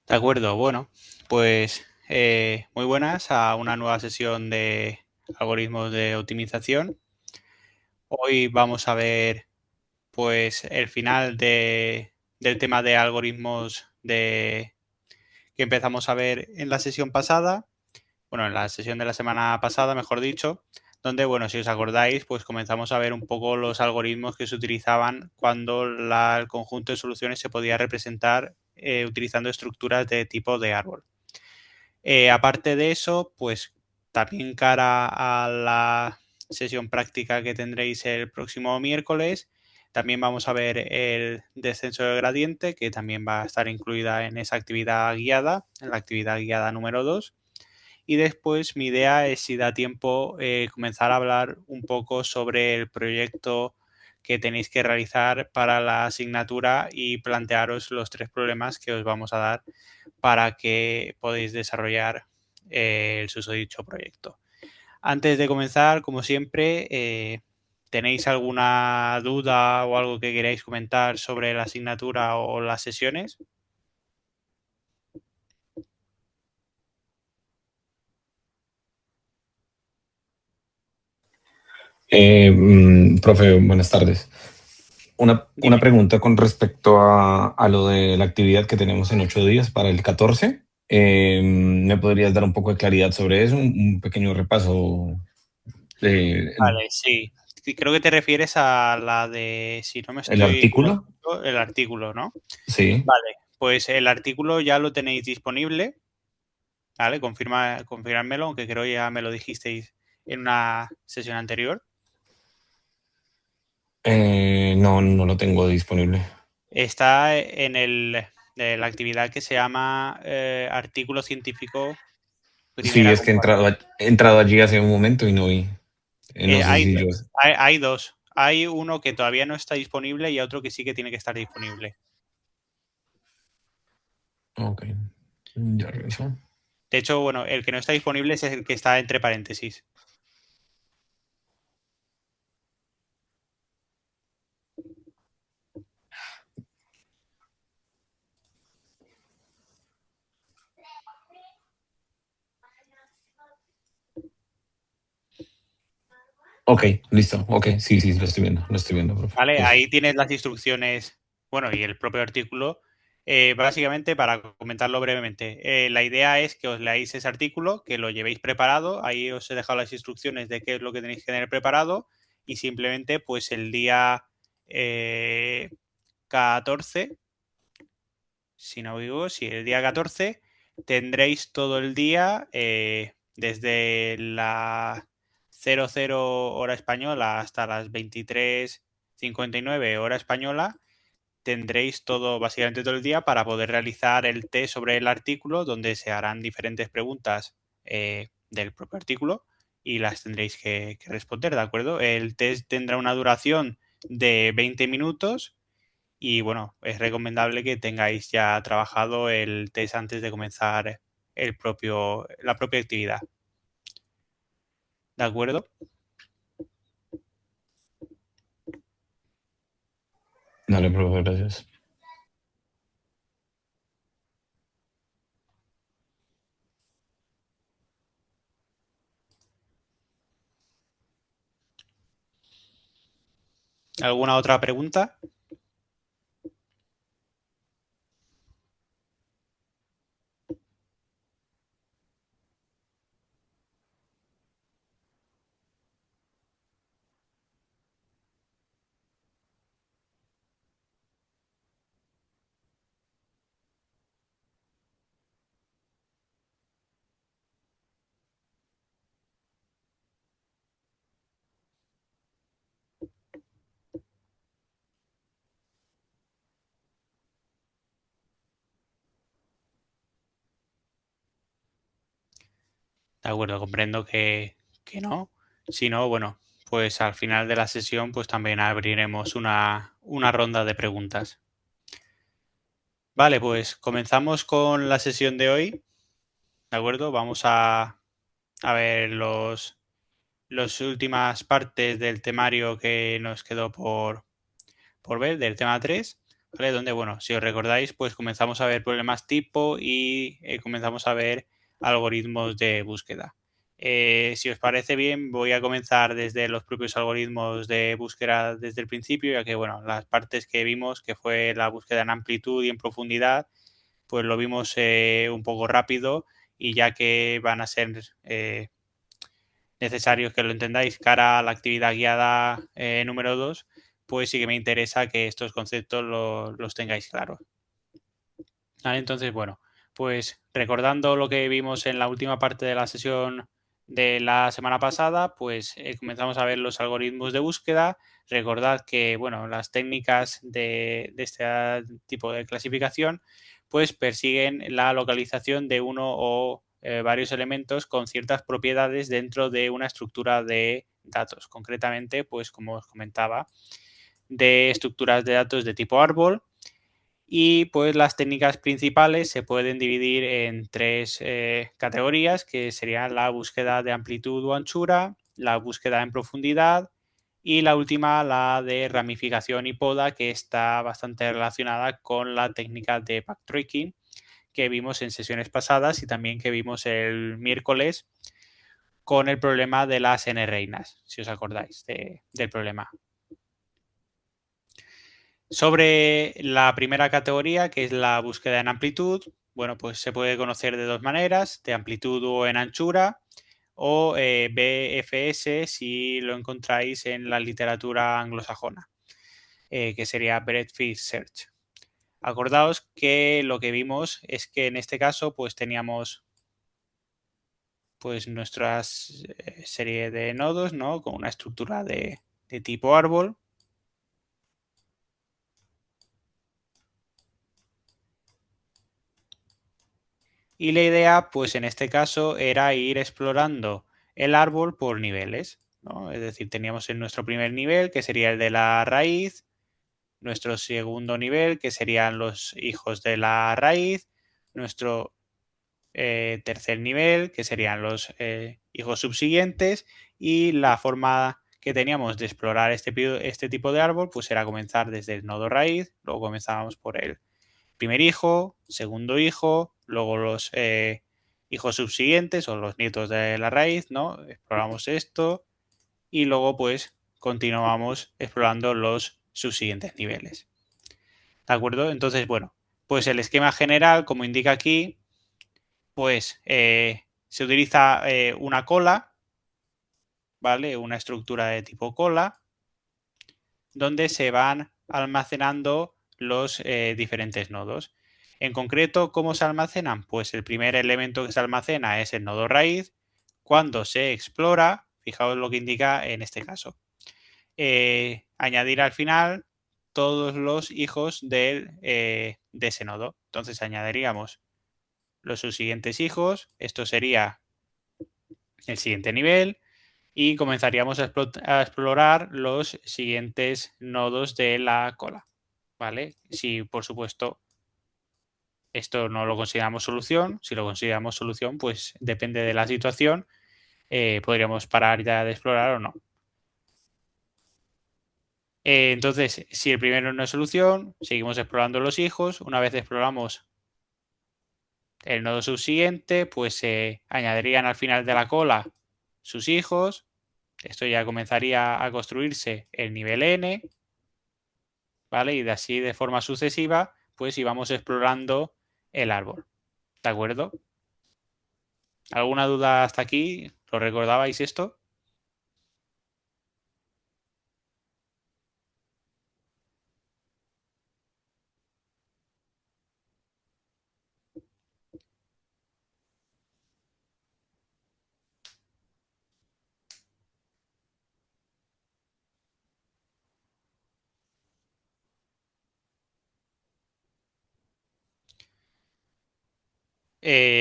De acuerdo, bueno, pues muy buenas a una nueva sesión de algoritmos de optimización. Hoy vamos a ver pues el final del tema de algoritmos que empezamos a ver en la sesión pasada, bueno, en la sesión de la semana pasada, mejor dicho, donde, bueno, si os acordáis, pues comenzamos a ver un poco los algoritmos que se utilizaban cuando el conjunto de soluciones se podía representar utilizando estructuras de tipo de árbol. Aparte de eso, pues también cara a la sesión práctica que tendréis el próximo miércoles, también vamos a ver el descenso del gradiente, que también va a estar incluida en esa actividad guiada, en la actividad guiada número 2. Y después mi idea es, si da tiempo, comenzar a hablar un poco sobre el proyecto que tenéis que realizar para la asignatura y plantearos los 3 problemas que os vamos a dar para que podáis desarrollar el susodicho proyecto. Antes de comenzar, como siempre, ¿tenéis alguna duda o algo que queráis comentar sobre la asignatura o las sesiones? Profe, buenas tardes. Una Dime. pregunta con respecto a lo de la actividad que tenemos en 8 días para el 14. ¿Me podrías dar un poco de claridad sobre eso? Un pequeño repaso de Vale, sí. Sí, creo que te refieres a la de, si no me el estoy artículo. equivocando, el artículo, ¿no? Sí, Vale, pues el artículo ya lo tenéis disponible, ¿vale? Confirmármelo, aunque creo ya me lo dijisteis en una sesión anterior. no, no lo tengo disponible. Está de la actividad que se llama artículo científico Sí, primera es que comparación. he entrado allí hace un momento y no vi. No sé Hay, si yo. hay dos. Hay uno que todavía no está disponible y otro que sí que tiene que estar disponible. Ok, ya reviso. De hecho, bueno, el que no está disponible es el que está entre paréntesis. Ok, listo. Ok, sí, sí, lo estoy viendo, profe. ¿Vale? Uf. Ahí tienes las instrucciones, bueno, y el propio artículo. Básicamente, para comentarlo brevemente, la idea es que os leáis ese artículo, que lo llevéis preparado. Ahí os he dejado las instrucciones de qué es lo que tenéis que tener preparado y simplemente, pues el día 14, si no digo, si el día 14 tendréis todo el día desde la 00 hora española hasta las 23:59 hora española. Tendréis todo, básicamente todo el día, para poder realizar el test sobre el artículo, donde se harán diferentes preguntas del propio artículo y las tendréis que responder, ¿de acuerdo? El test tendrá una duración de 20 minutos y, bueno, es recomendable que tengáis ya trabajado el test antes de comenzar la propia actividad, ¿de acuerdo? Dale, profe, gracias. ¿Alguna otra pregunta? De acuerdo, comprendo que no. Si no, bueno, pues al final de la sesión pues también abriremos una ronda de preguntas. Vale, pues comenzamos con la sesión de hoy, ¿de acuerdo? Vamos a ver las últimas partes del temario que nos quedó por ver, del tema 3. ¿vale? Donde, bueno, si os recordáis, pues comenzamos a ver problemas tipo y comenzamos a ver algoritmos de búsqueda. Si os parece bien, voy a comenzar desde los propios algoritmos de búsqueda desde el principio, ya que, bueno, las partes que vimos, que fue la búsqueda en amplitud y en profundidad, pues lo vimos un poco rápido y ya que van a ser necesarios que lo entendáis cara a la actividad guiada número 2, pues sí que me interesa que estos conceptos los tengáis claros. ¿Vale? Entonces, bueno, pues recordando lo que vimos en la última parte de la sesión de la semana pasada, pues comenzamos a ver los algoritmos de búsqueda. Recordad que, bueno, las técnicas de este tipo de clasificación, pues persiguen la localización de uno o varios elementos con ciertas propiedades dentro de una estructura de datos. Concretamente, pues como os comentaba, de estructuras de datos de tipo árbol, y pues las técnicas principales se pueden dividir en tres categorías, que serían la búsqueda de amplitud o anchura, la búsqueda en profundidad y la última, la de ramificación y poda, que está bastante relacionada con la técnica de backtracking que vimos en sesiones pasadas y también que vimos el miércoles con el problema de las n-reinas, si os acordáis del problema. Sobre la primera categoría, que es la búsqueda en amplitud, bueno, pues se puede conocer de dos maneras, de amplitud o en anchura, o BFS si lo encontráis en la literatura anglosajona, que sería Breadth First Search. Acordaos que lo que vimos es que en este caso pues teníamos pues nuestra serie de nodos, ¿no? Con una estructura de tipo árbol. Y la idea, pues en este caso, era ir explorando el árbol por niveles, ¿no? Es decir, teníamos en nuestro primer nivel, que sería el de la raíz, nuestro segundo nivel, que serían los hijos de la raíz, nuestro tercer nivel, que serían los hijos subsiguientes, y la forma que teníamos de explorar este tipo de árbol, pues era comenzar desde el nodo raíz, luego comenzábamos por el primer hijo, segundo hijo, luego los hijos subsiguientes o los nietos de la raíz, ¿no? Exploramos esto y luego pues continuamos explorando los subsiguientes niveles. ¿De acuerdo? Entonces, bueno, pues el esquema general, como indica aquí, pues se utiliza una cola, ¿vale? Una estructura de tipo cola, donde se van almacenando los diferentes nodos. En concreto, ¿cómo se almacenan? Pues el primer elemento que se almacena es el nodo raíz. Cuando se explora, fijaos lo que indica en este caso, añadir al final todos los hijos de ese nodo. Entonces añadiríamos los subsiguientes hijos, esto sería el siguiente nivel, y comenzaríamos a explorar los siguientes nodos de la cola, ¿vale? Si, por supuesto, esto no lo consideramos solución, si lo consideramos solución, pues depende de la situación, podríamos parar ya de explorar o no. Entonces, si el primero no es solución, seguimos explorando los hijos. Una vez exploramos el nodo subsiguiente, pues se añadirían al final de la cola sus hijos. Esto ya comenzaría a construirse el nivel n, ¿vale? Y de así de forma sucesiva, pues íbamos explorando el árbol, ¿de acuerdo? ¿Alguna duda hasta aquí? ¿Lo recordabais esto?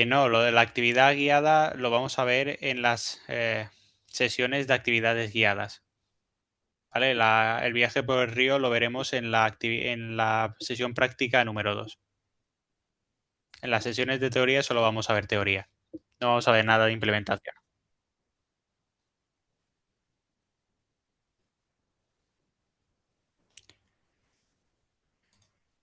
No, lo de la actividad guiada lo vamos a ver en las sesiones de actividades guiadas. ¿Vale? El viaje por el río lo veremos en la sesión práctica número 2. En las sesiones de teoría solo vamos a ver teoría. No vamos a ver nada de implementación.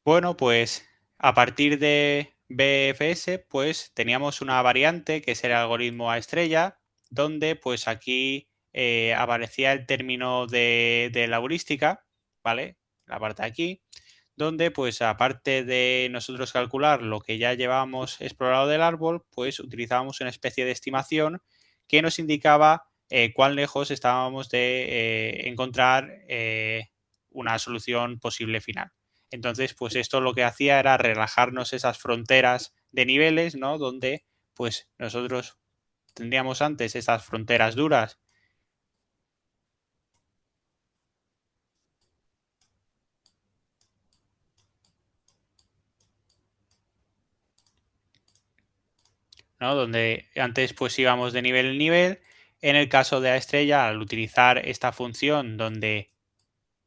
Bueno, pues a partir de BFS, pues teníamos una variante que es el algoritmo a estrella, donde pues aquí aparecía el término de la heurística, ¿vale? La parte de aquí, donde pues aparte de nosotros calcular lo que ya llevábamos explorado del árbol, pues utilizábamos una especie de estimación que nos indicaba cuán lejos estábamos de encontrar una solución posible final. Entonces, pues esto lo que hacía era relajarnos esas fronteras de niveles, ¿no? Donde pues nosotros tendríamos antes esas fronteras duras, ¿no? Donde antes pues íbamos de nivel en nivel. En el caso de la estrella, al utilizar esta función donde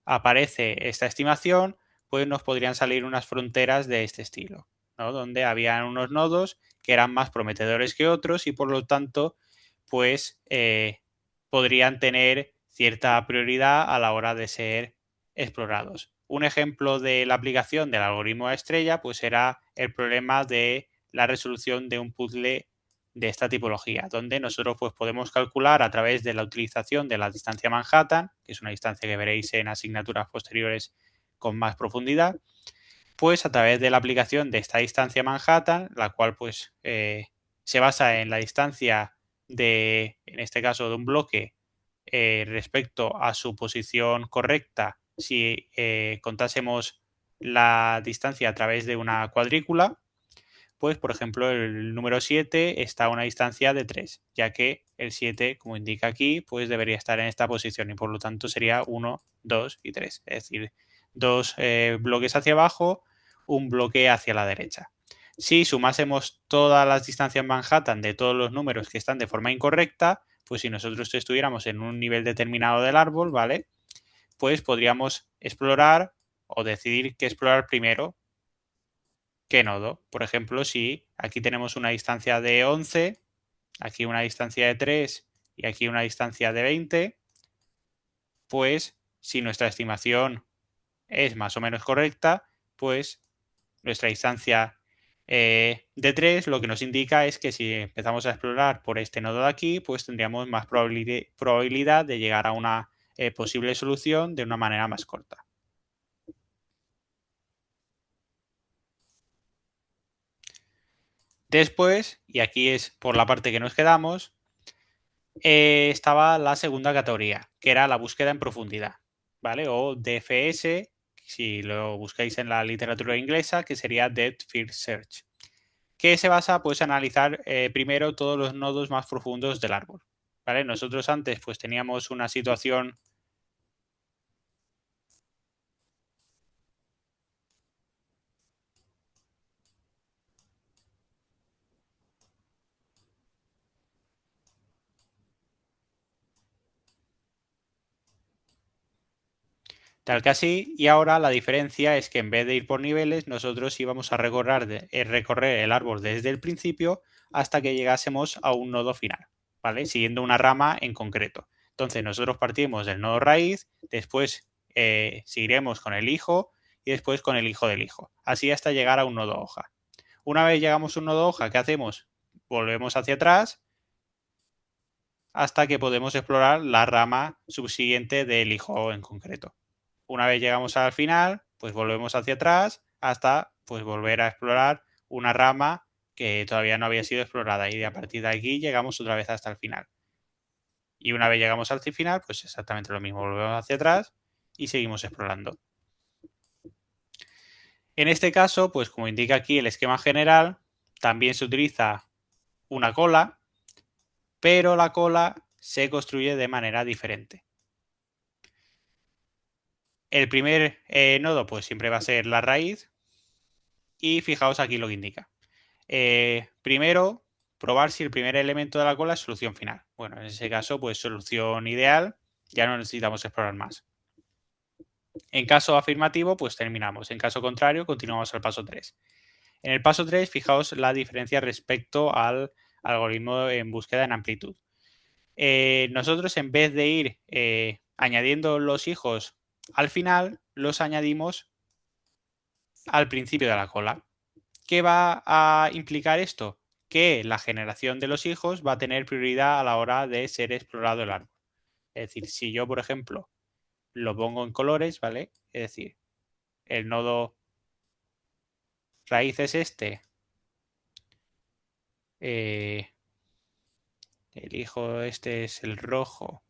aparece esta estimación, pues nos podrían salir unas fronteras de este estilo, ¿no? Donde habían unos nodos que eran más prometedores que otros y por lo tanto, pues podrían tener cierta prioridad a la hora de ser explorados. Un ejemplo de la aplicación del algoritmo de estrella, pues era el problema de la resolución de un puzzle de esta tipología, donde nosotros pues podemos calcular a través de la utilización de la distancia Manhattan, que es una distancia que veréis en asignaturas posteriores con más profundidad, pues a través de la aplicación de esta distancia Manhattan, la cual pues se basa en la distancia de, en este caso, de un bloque respecto a su posición correcta si contásemos la distancia a través de una cuadrícula, pues por ejemplo el número 7 está a una distancia de 3, ya que el 7, como indica aquí, pues debería estar en esta posición y por lo tanto sería 1, 2 y 3, es decir, dos bloques hacia abajo, un bloque hacia la derecha. Si sumásemos todas las distancias Manhattan de todos los números que están de forma incorrecta, pues si nosotros estuviéramos en un nivel determinado del árbol, ¿vale? Pues podríamos explorar o decidir qué explorar primero, qué nodo. Por ejemplo, si aquí tenemos una distancia de 11, aquí una distancia de 3 y aquí una distancia de 20, pues si nuestra estimación es más o menos correcta, pues nuestra distancia de 3 lo que nos indica es que si empezamos a explorar por este nodo de aquí, pues tendríamos más probabilidad de llegar a una posible solución de una manera más corta. Después, y aquí es por la parte que nos quedamos, estaba la segunda categoría, que era la búsqueda en profundidad, ¿vale? O DFS, si lo buscáis en la literatura inglesa, que sería Depth First Search, que se basa pues en analizar primero todos los nodos más profundos del árbol, ¿vale? Nosotros antes pues teníamos una situación. Tal que así, y ahora la diferencia es que en vez de ir por niveles, nosotros íbamos a recorrer el árbol desde el principio hasta que llegásemos a un nodo final, ¿vale? Siguiendo una rama en concreto. Entonces nosotros partimos del nodo raíz, después seguiremos con el hijo y después con el hijo del hijo, así hasta llegar a un nodo hoja. Una vez llegamos a un nodo hoja, ¿qué hacemos? Volvemos hacia atrás hasta que podemos explorar la rama subsiguiente del hijo en concreto. Una vez llegamos al final, pues volvemos hacia atrás hasta pues volver a explorar una rama que todavía no había sido explorada y a partir de aquí llegamos otra vez hasta el final. Y una vez llegamos al final, pues exactamente lo mismo, volvemos hacia atrás y seguimos explorando. En este caso, pues como indica aquí el esquema general, también se utiliza una cola, pero la cola se construye de manera diferente. El primer nodo pues siempre va a ser la raíz y fijaos aquí lo que indica. Primero, probar si el primer elemento de la cola es solución final. Bueno, en ese caso, pues solución ideal, ya no necesitamos explorar más. En caso afirmativo, pues terminamos. En caso contrario, continuamos al paso 3. En el paso 3, fijaos la diferencia respecto al algoritmo en búsqueda en amplitud. Nosotros, en vez de ir añadiendo los hijos al final, los añadimos al principio de la cola. ¿Qué va a implicar esto? Que la generación de los hijos va a tener prioridad a la hora de ser explorado el árbol. Es decir, si yo, por ejemplo, lo pongo en colores, ¿vale? Es decir, el nodo raíz es este, el hijo este es el rojo,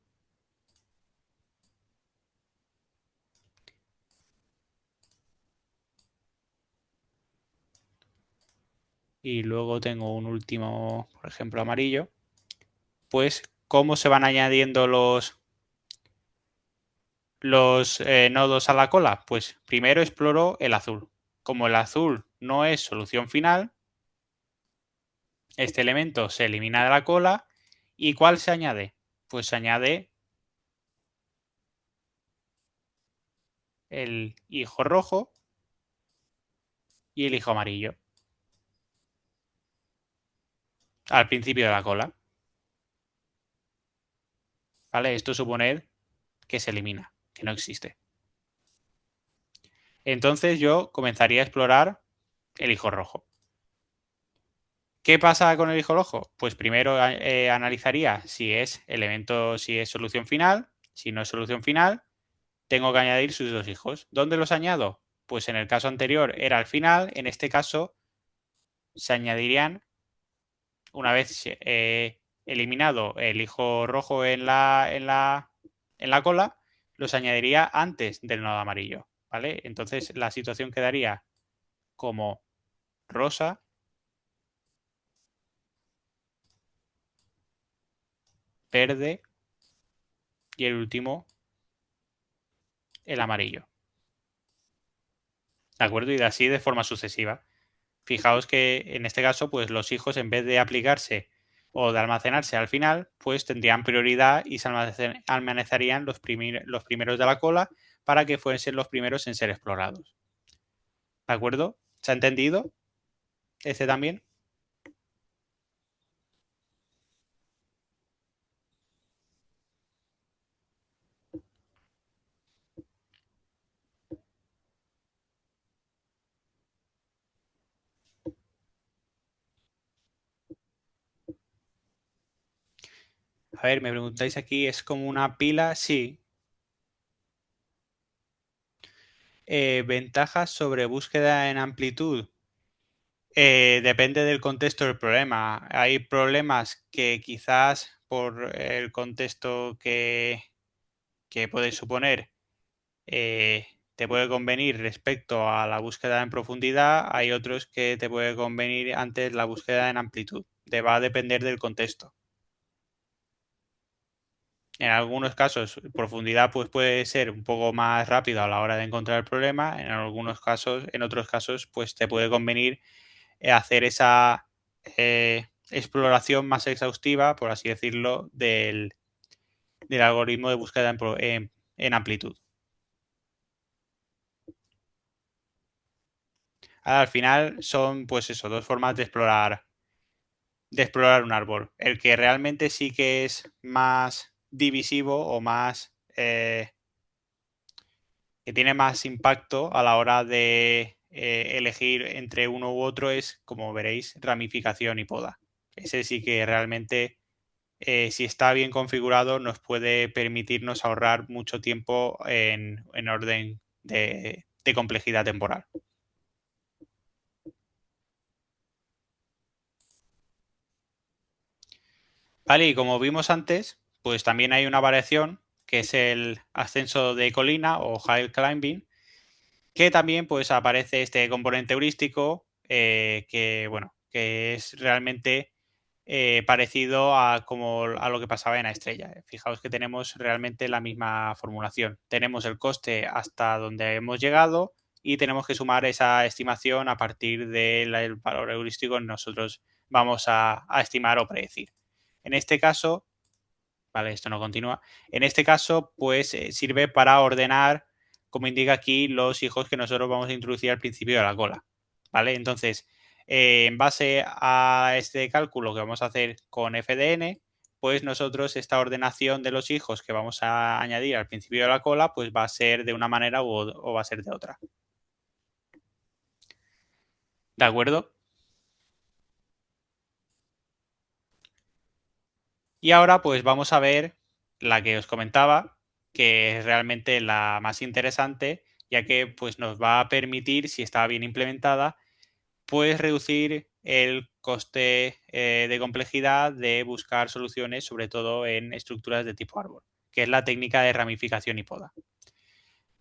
y luego tengo un último, por ejemplo, amarillo, pues ¿cómo se van añadiendo los nodos a la cola? Pues primero exploro el azul. Como el azul no es solución final, este elemento se elimina de la cola. ¿Y cuál se añade? Pues se añade el hijo rojo y el hijo amarillo al principio de la cola. ¿Vale? Esto suponer que se elimina, que no existe. Entonces yo comenzaría a explorar el hijo rojo. ¿Qué pasa con el hijo rojo? Pues primero analizaría si es elemento, si es solución final. Si no es solución final, tengo que añadir sus dos hijos. ¿Dónde los añado? Pues en el caso anterior era al final, en este caso se añadirían una vez eliminado el hijo rojo en la cola, los añadiría antes del nodo amarillo, ¿vale? Entonces la situación quedaría como rosa, verde y el último el amarillo, ¿de acuerdo? Y así de forma sucesiva. Fijaos que en este caso, pues los hijos en vez de aplicarse o de almacenarse al final, pues tendrían prioridad y se almacenarían los primeros de la cola para que fuesen los primeros en ser explorados. ¿De acuerdo? ¿Se ha entendido? ¿Este también? A ver, me preguntáis aquí, ¿es como una pila? Sí. Ventajas sobre búsqueda en amplitud. Depende del contexto del problema. Hay problemas que quizás por el contexto que puede suponer te puede convenir respecto a la búsqueda en profundidad. Hay otros que te puede convenir antes la búsqueda en amplitud. Te va a depender del contexto. En algunos casos, profundidad pues puede ser un poco más rápido a la hora de encontrar el problema. En algunos casos, en otros casos, pues te puede convenir hacer esa exploración más exhaustiva, por así decirlo, del algoritmo de búsqueda en amplitud. Al final son, pues eso, dos formas de explorar un árbol. El que realmente sí que es más divisivo o más que tiene más impacto a la hora de elegir entre uno u otro es, como veréis, ramificación y poda. Ese sí que realmente, si está bien configurado, nos puede permitirnos ahorrar mucho tiempo en orden de complejidad temporal. Vale, y como vimos antes, pues también hay una variación que es el ascenso de colina o hill climbing, que también pues aparece este componente heurístico que, bueno, que es realmente parecido a lo que pasaba en la estrella. Fijaos que tenemos realmente la misma formulación. Tenemos el coste hasta donde hemos llegado y tenemos que sumar esa estimación a partir del valor heurístico que nosotros vamos a estimar o predecir. En este caso, vale, esto no continúa. En este caso, pues sirve para ordenar, como indica aquí, los hijos que nosotros vamos a introducir al principio de la cola. ¿Vale? Entonces, en base a este cálculo que vamos a hacer con FDN, pues nosotros esta ordenación de los hijos que vamos a añadir al principio de la cola, pues va a ser de una manera o va a ser de otra. ¿De acuerdo? Y ahora pues vamos a ver la que os comentaba, que es realmente la más interesante, ya que pues nos va a permitir, si está bien implementada, pues reducir el coste de complejidad de buscar soluciones, sobre todo en estructuras de tipo árbol, que es la técnica de ramificación y poda.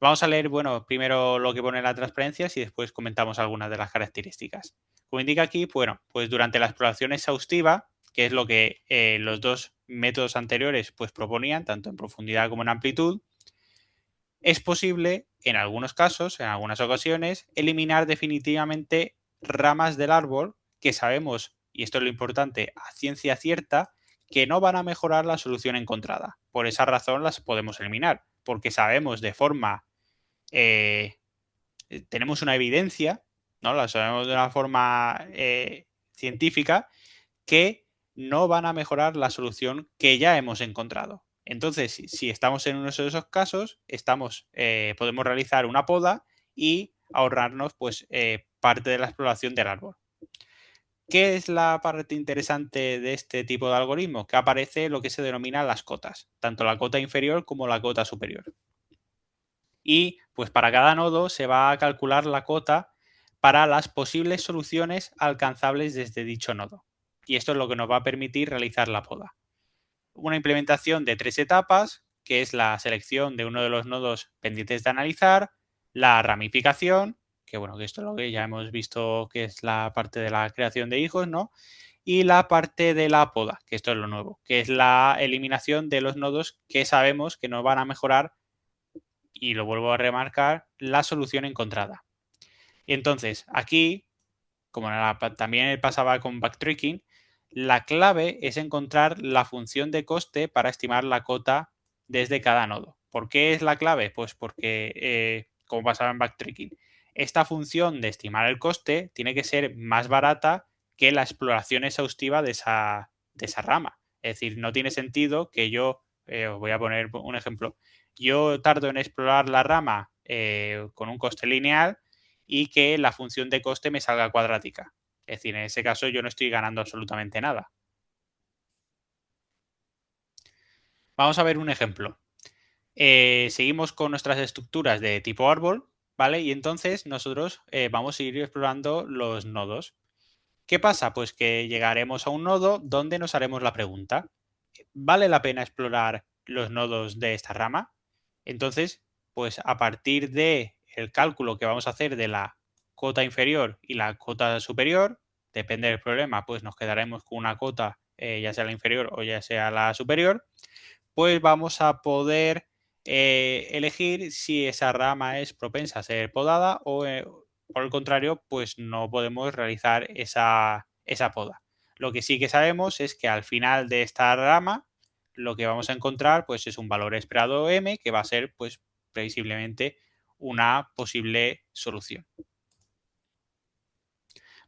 Vamos a leer, bueno, primero lo que pone la transparencia y después comentamos algunas de las características. Como indica aquí, bueno, pues durante la exploración exhaustiva, que es lo que los dos métodos anteriores pues proponían, tanto en profundidad como en amplitud, es posible, en algunos casos, en algunas ocasiones, eliminar definitivamente ramas del árbol que sabemos, y esto es lo importante, a ciencia cierta, que no van a mejorar la solución encontrada. Por esa razón las podemos eliminar, porque sabemos de forma eh, tenemos una evidencia, ¿no? La sabemos de una forma científica que no van a mejorar la solución que ya hemos encontrado. Entonces, si estamos en uno de esos casos, podemos realizar una poda y ahorrarnos pues, parte de la exploración del árbol. ¿Qué es la parte interesante de este tipo de algoritmo? Que aparece lo que se denomina las cotas, tanto la cota inferior como la cota superior. Y pues para cada nodo se va a calcular la cota para las posibles soluciones alcanzables desde dicho nodo. Y esto es lo que nos va a permitir realizar la poda. Una implementación de 3 etapas, que es la selección de uno de los nodos pendientes de analizar, la ramificación, que bueno, que esto es lo que ya hemos visto que es la parte de la creación de hijos, ¿no? Y la parte de la poda, que esto es lo nuevo, que es la eliminación de los nodos que sabemos que no van a mejorar, y lo vuelvo a remarcar, la solución encontrada. Y entonces, aquí, como también pasaba con backtracking, la clave es encontrar la función de coste para estimar la cota desde cada nodo. ¿Por qué es la clave? Pues porque, como pasaba en backtracking, esta función de estimar el coste tiene que ser más barata que la exploración exhaustiva de esa rama. Es decir, no tiene sentido que yo, os voy a poner un ejemplo, yo tardo en explorar la rama con un coste lineal y que la función de coste me salga cuadrática. Es decir, en ese caso yo no estoy ganando absolutamente nada. Vamos a ver un ejemplo. Seguimos con nuestras estructuras de tipo árbol, ¿vale? Y entonces nosotros vamos a ir explorando los nodos. ¿Qué pasa? Pues que llegaremos a un nodo donde nos haremos la pregunta: ¿vale la pena explorar los nodos de esta rama? Entonces, pues a partir de el cálculo que vamos a hacer de la cota inferior y la cota superior, depende del problema, pues nos quedaremos con una cota, ya sea la inferior o ya sea la superior, pues vamos a poder elegir si esa rama es propensa a ser podada o, por el contrario, pues no podemos realizar esa poda. Lo que sí que sabemos es que al final de esta rama lo que vamos a encontrar pues es un valor esperado m, que va a ser pues previsiblemente una posible solución.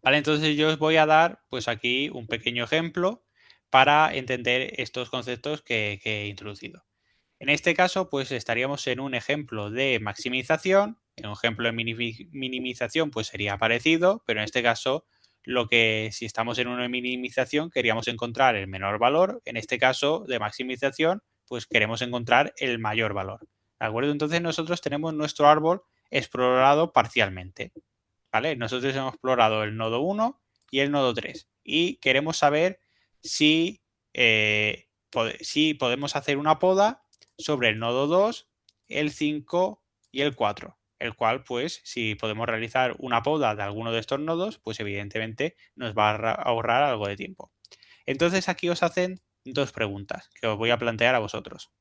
Vale, entonces yo os voy a dar pues aquí un pequeño ejemplo para entender estos conceptos que he introducido. En este caso, pues estaríamos en un ejemplo de maximización. En un ejemplo de minimización, pues sería parecido, pero en este caso, si estamos en una minimización, queríamos encontrar el menor valor. En este caso de maximización, pues queremos encontrar el mayor valor. ¿De acuerdo? Entonces nosotros tenemos nuestro árbol explorado parcialmente. ¿Vale? Nosotros hemos explorado el nodo 1 y el nodo 3 y queremos saber si, si podemos hacer una poda sobre el nodo 2, el 5 y el 4, el cual pues si podemos realizar una poda de alguno de estos nodos, pues evidentemente nos va a ahorrar algo de tiempo. Entonces aquí os hacen dos preguntas que os voy a plantear a vosotros.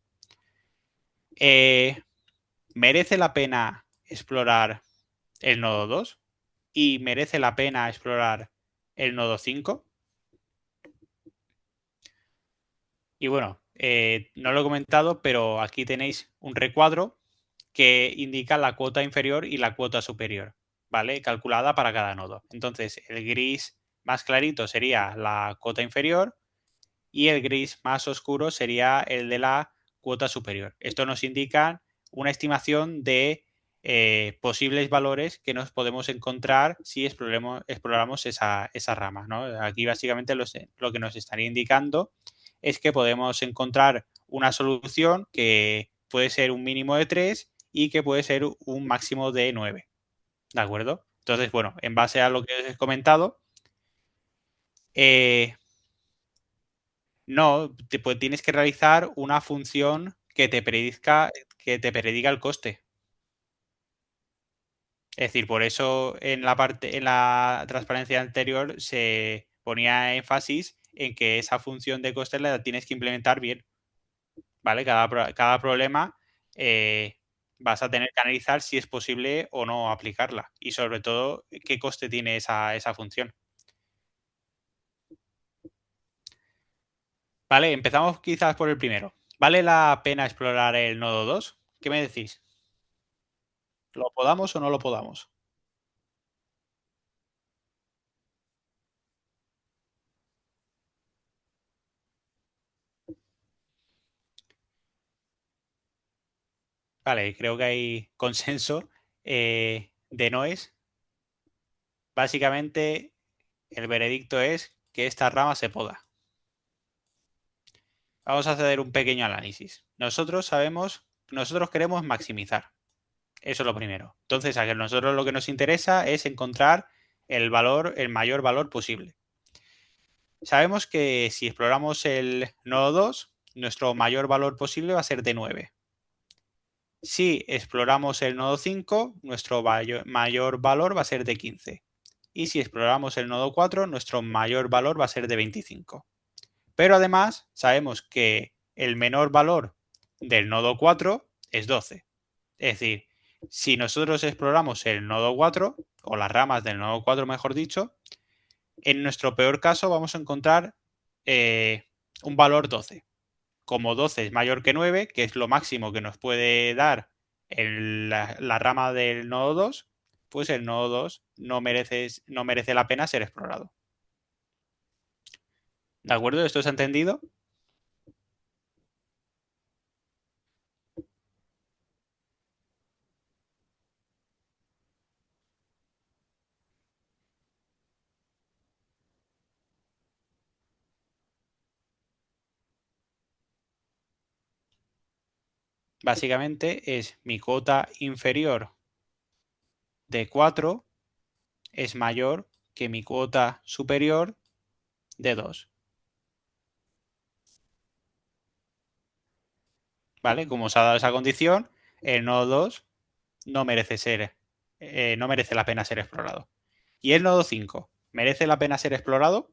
¿Merece la pena explorar el nodo 2? ¿Y merece la pena explorar el nodo 5? Y bueno, no lo he comentado, pero aquí tenéis un recuadro que indica la cuota inferior y la cuota superior, ¿vale? Calculada para cada nodo. Entonces, el gris más clarito sería la cuota inferior y el gris más oscuro sería el de la cuota superior. Esto nos indica una estimación de posibles valores que nos podemos encontrar si exploramos esa rama, ¿no? Aquí básicamente lo que nos estaría indicando es que podemos encontrar una solución que puede ser un mínimo de 3 y que puede ser un máximo de 9. ¿De acuerdo? Entonces, bueno, en base a lo que os he comentado, eh, no, pues tienes que realizar una función que te prediga el coste. Es decir, por eso en la transparencia anterior se ponía énfasis en que esa función de coste la tienes que implementar bien, ¿vale? Cada problema vas a tener que analizar si es posible o no aplicarla y sobre todo qué coste tiene esa función. Vale, empezamos quizás por el primero. ¿Vale la pena explorar el nodo 2? ¿Qué me decís? ¿Lo podamos o no lo podamos? Vale, creo que hay consenso de noes. Básicamente, el veredicto es que esta rama se poda. Vamos a hacer un pequeño análisis. Nosotros queremos maximizar. Eso es lo primero. Entonces, a nosotros lo que nos interesa es encontrar el mayor valor posible. Sabemos que si exploramos el nodo 2, nuestro mayor valor posible va a ser de 9. Si exploramos el nodo 5, nuestro mayor valor va a ser de 15. Y si exploramos el nodo 4, nuestro mayor valor va a ser de 25. Pero además sabemos que el menor valor del nodo 4 es 12. Es decir, si nosotros exploramos el nodo 4, o las ramas del nodo 4 mejor dicho, en nuestro peor caso vamos a encontrar un valor 12. Como 12 es mayor que 9, que es lo máximo que nos puede dar la rama del nodo 2, pues el nodo 2 no merece la pena ser explorado. ¿De acuerdo? ¿Esto se ha entendido? Básicamente es mi cuota inferior de 4 es mayor que mi cuota superior de 2. ¿Vale? Como se ha dado esa condición, el nodo 2 no merece no merece la pena ser explorado. ¿Y el nodo 5? ¿Merece la pena ser explorado?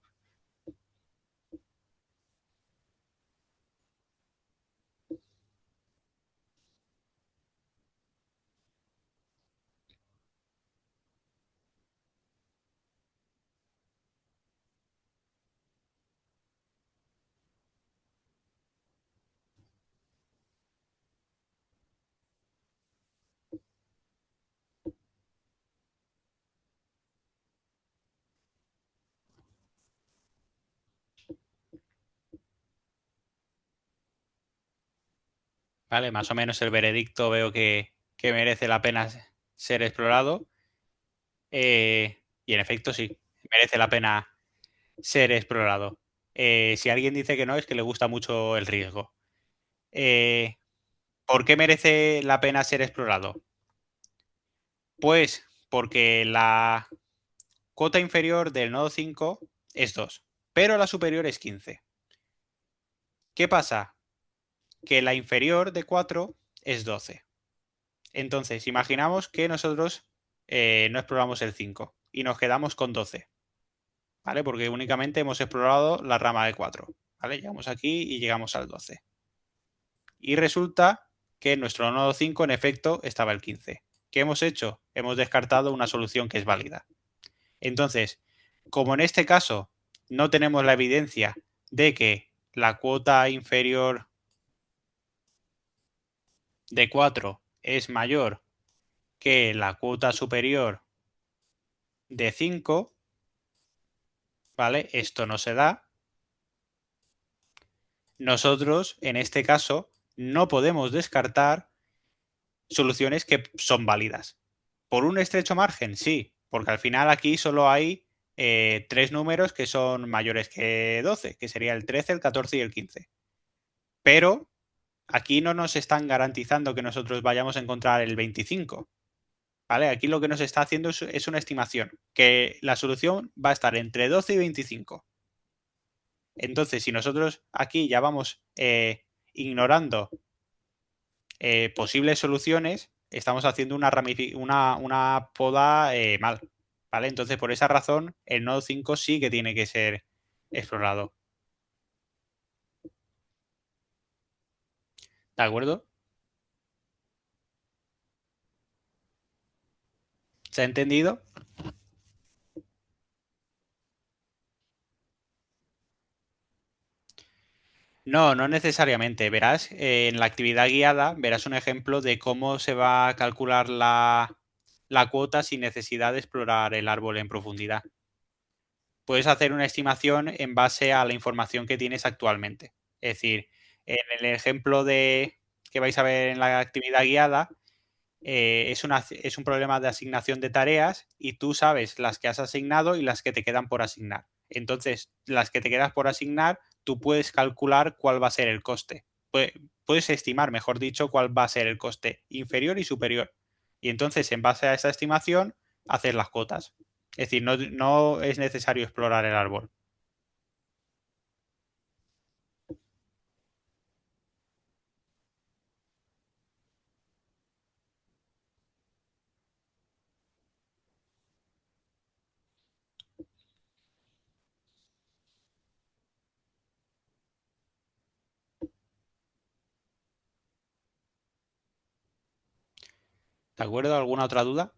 ¿Vale? Más o menos el veredicto veo que merece la pena ser explorado. Y en efecto, sí, merece la pena ser explorado. Si alguien dice que no, es que le gusta mucho el riesgo. Eh, ¿Por qué merece la pena ser explorado? Pues porque la cuota inferior del nodo 5 es 2, pero la superior es 15. ¿Qué pasa? Que la inferior de 4 es 12. Entonces, imaginamos que nosotros no exploramos el 5 y nos quedamos con 12, ¿vale? Porque únicamente hemos explorado la rama de 4, ¿vale? Llegamos aquí y llegamos al 12. Y resulta que en nuestro nodo 5 en efecto estaba el 15. ¿Qué hemos hecho? Hemos descartado una solución que es válida. Entonces, como en este caso no tenemos la evidencia de que la cuota inferior de 4 es mayor que la cuota superior de 5, ¿vale? Esto no se da. Nosotros, en este caso, no podemos descartar soluciones que son válidas. ¿Por un estrecho margen? Sí, porque al final aquí solo hay 3 números que son mayores que 12, que sería el 13, el 14 y el 15. Pero aquí no nos están garantizando que nosotros vayamos a encontrar el 25. ¿Vale? Aquí lo que nos está haciendo es una estimación, que la solución va a estar entre 12 y 25. Entonces, si nosotros aquí ya vamos ignorando posibles soluciones, estamos haciendo una poda mal. ¿Vale? Entonces, por esa razón, el nodo 5 sí que tiene que ser explorado. ¿De acuerdo? ¿Se ha entendido? No, no necesariamente. Verás, en la actividad guiada verás un ejemplo de cómo se va a calcular la cuota sin necesidad de explorar el árbol en profundidad. Puedes hacer una estimación en base a la información que tienes actualmente. Es decir, en el ejemplo que vais a ver en la actividad guiada, es un problema de asignación de tareas y tú sabes las que has asignado y las que te quedan por asignar. Entonces, las que te quedan por asignar, tú puedes calcular cuál va a ser el coste. Puedes estimar, mejor dicho, cuál va a ser el coste inferior y superior. Y entonces, en base a esa estimación, hacer las cuotas. Es decir, no es necesario explorar el árbol. ¿De acuerdo? ¿Alguna otra duda?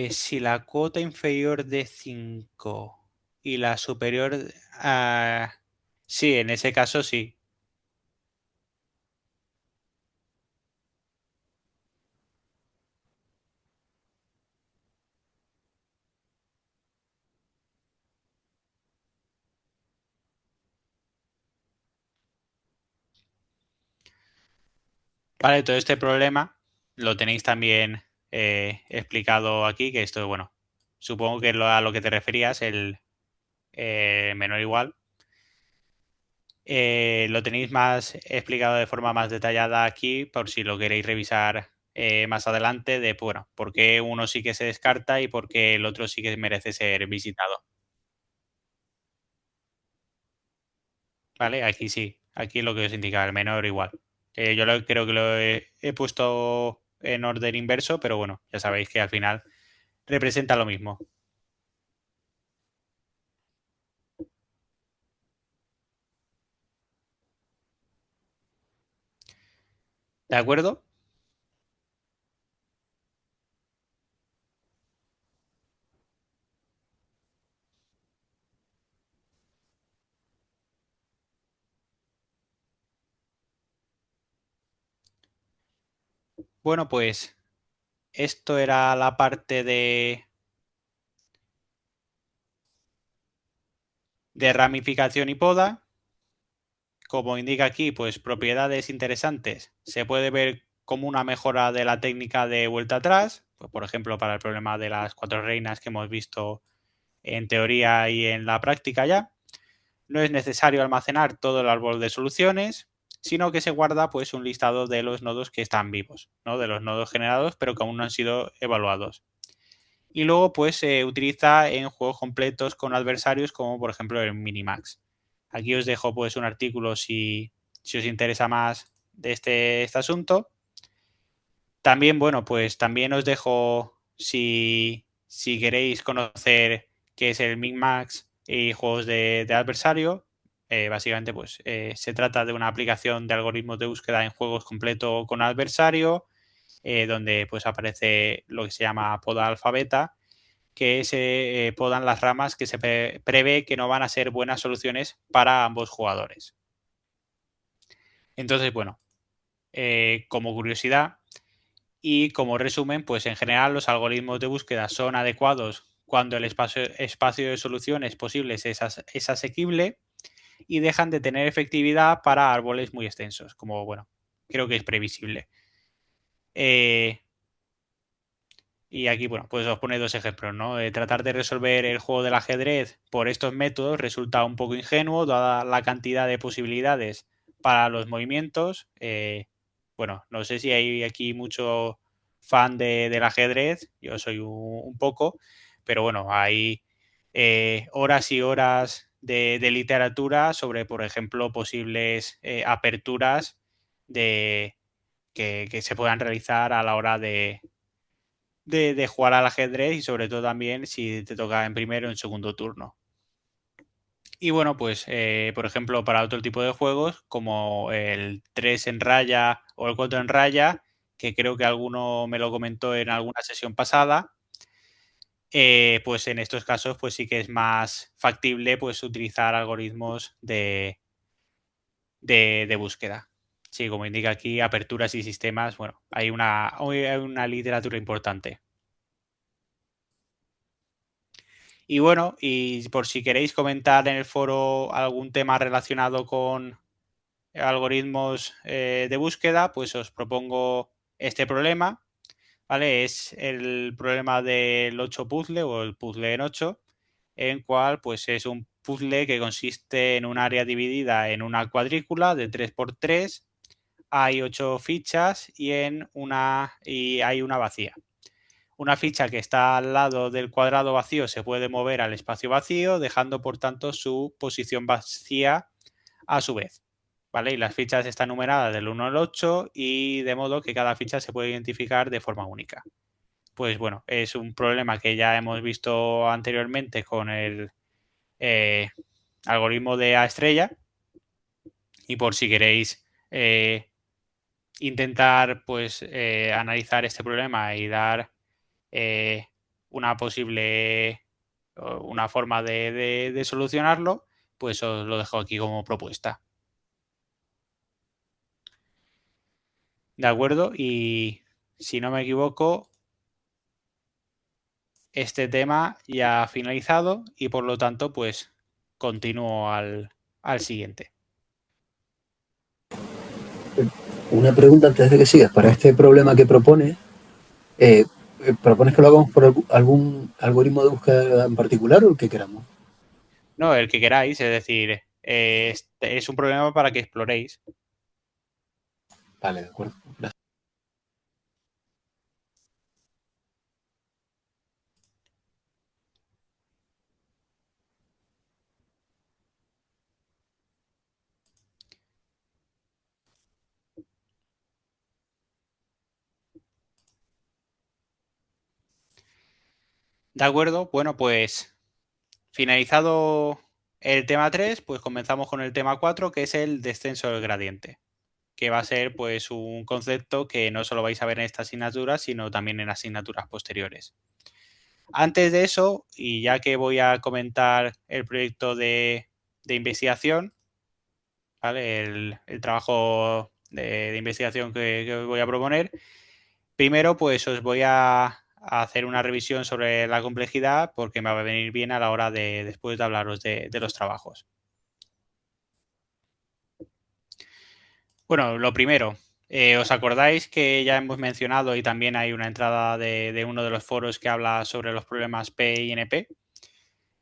Si la cuota inferior de 5 y la superior... sí, en ese caso sí. Vale, todo este problema lo tenéis también explicado aquí, que esto, bueno, supongo que a lo que te referías, el menor igual, lo tenéis más explicado de forma más detallada aquí, por si lo queréis revisar más adelante, de, bueno, por qué uno sí que se descarta y por qué el otro sí que merece ser visitado. ¿Vale? Aquí sí, aquí lo que os indica, el menor igual. Creo que lo he puesto en orden inverso, pero bueno, ya sabéis que al final representa lo mismo. ¿De acuerdo? Bueno, pues esto era la parte de ramificación y poda. Como indica aquí, pues propiedades interesantes. Se puede ver como una mejora de la técnica de vuelta atrás, pues, por ejemplo, para el problema de las cuatro reinas que hemos visto en teoría y en la práctica ya. No es necesario almacenar todo el árbol de soluciones, sino que se guarda pues un listado de los nodos que están vivos, ¿no? De los nodos generados pero que aún no han sido evaluados. Y luego pues se utiliza en juegos completos con adversarios como por ejemplo el Minimax. Aquí os dejo pues un artículo si os interesa más de este asunto. También, bueno, pues también os dejo si queréis conocer qué es el Minimax y juegos de adversario. Básicamente, pues se trata de una aplicación de algoritmos de búsqueda en juegos completo con adversario, donde pues aparece lo que se llama poda alfabeta que se podan las ramas que se prevé que no van a ser buenas soluciones para ambos jugadores. Entonces, bueno, como curiosidad y como resumen, pues en general los algoritmos de búsqueda son adecuados cuando el espacio de soluciones posibles es asequible y dejan de tener efectividad para árboles muy extensos, como bueno, creo que es previsible. Y aquí, bueno, pues os pone dos ejemplos, ¿no? Tratar de resolver el juego del ajedrez por estos métodos resulta un poco ingenuo, dada la cantidad de posibilidades para los movimientos. Bueno, no sé si hay aquí mucho fan del ajedrez, yo soy un poco, pero bueno, hay horas y horas de literatura sobre, por ejemplo, posibles aperturas de, que se puedan realizar a la hora de jugar al ajedrez y sobre todo también si te toca en primero o en segundo turno. Y bueno, pues por ejemplo para otro tipo de juegos como el 3 en raya o el 4 en raya, que creo que alguno me lo comentó en alguna sesión pasada, pues en estos casos pues sí que es más factible pues utilizar algoritmos de búsqueda. Sí, como indica aquí, aperturas y sistemas, bueno, hay una literatura importante. Y bueno, y por si queréis comentar en el foro algún tema relacionado con algoritmos de búsqueda, pues os propongo este problema, ¿vale? Es el problema del 8 puzzle o el puzzle en 8, en cual pues es un puzzle que consiste en un área dividida en una cuadrícula de 3 por 3, hay 8 fichas y hay una vacía. Una ficha que está al lado del cuadrado vacío se puede mover al espacio vacío, dejando por tanto su posición vacía a su vez. ¿Vale? Y las fichas están numeradas del 1 al 8 y de modo que cada ficha se puede identificar de forma única. Pues bueno, es un problema que ya hemos visto anteriormente con el eh, algoritmo de A estrella. Y por si queréis intentar pues analizar este problema y dar eh, una posible una forma de solucionarlo, pues os lo dejo aquí como propuesta. ¿De acuerdo? Y si no me equivoco, este tema ya ha finalizado y por lo tanto, pues continúo al siguiente. Una pregunta antes de que sigas. Para este problema que propones, ¿propones que lo hagamos por algún algoritmo de búsqueda en particular o el que queramos? No, el que queráis, es decir, este es un problema para que exploréis. Vale, de acuerdo. Gracias. ¿De acuerdo? Bueno, pues finalizado el tema 3, pues comenzamos con el tema 4, que es el descenso del gradiente, que va a ser pues un concepto que no solo vais a ver en esta asignatura, sino también en asignaturas posteriores. Antes de eso, y ya que voy a comentar el proyecto de investigación, ¿vale? El trabajo de investigación que os voy a proponer, primero pues os voy a hacer una revisión sobre la complejidad porque me va a venir bien a la hora de después de hablaros de los trabajos. Bueno, lo primero, ¿os acordáis que ya hemos mencionado y también hay una entrada de uno de los foros que habla sobre los problemas P y NP?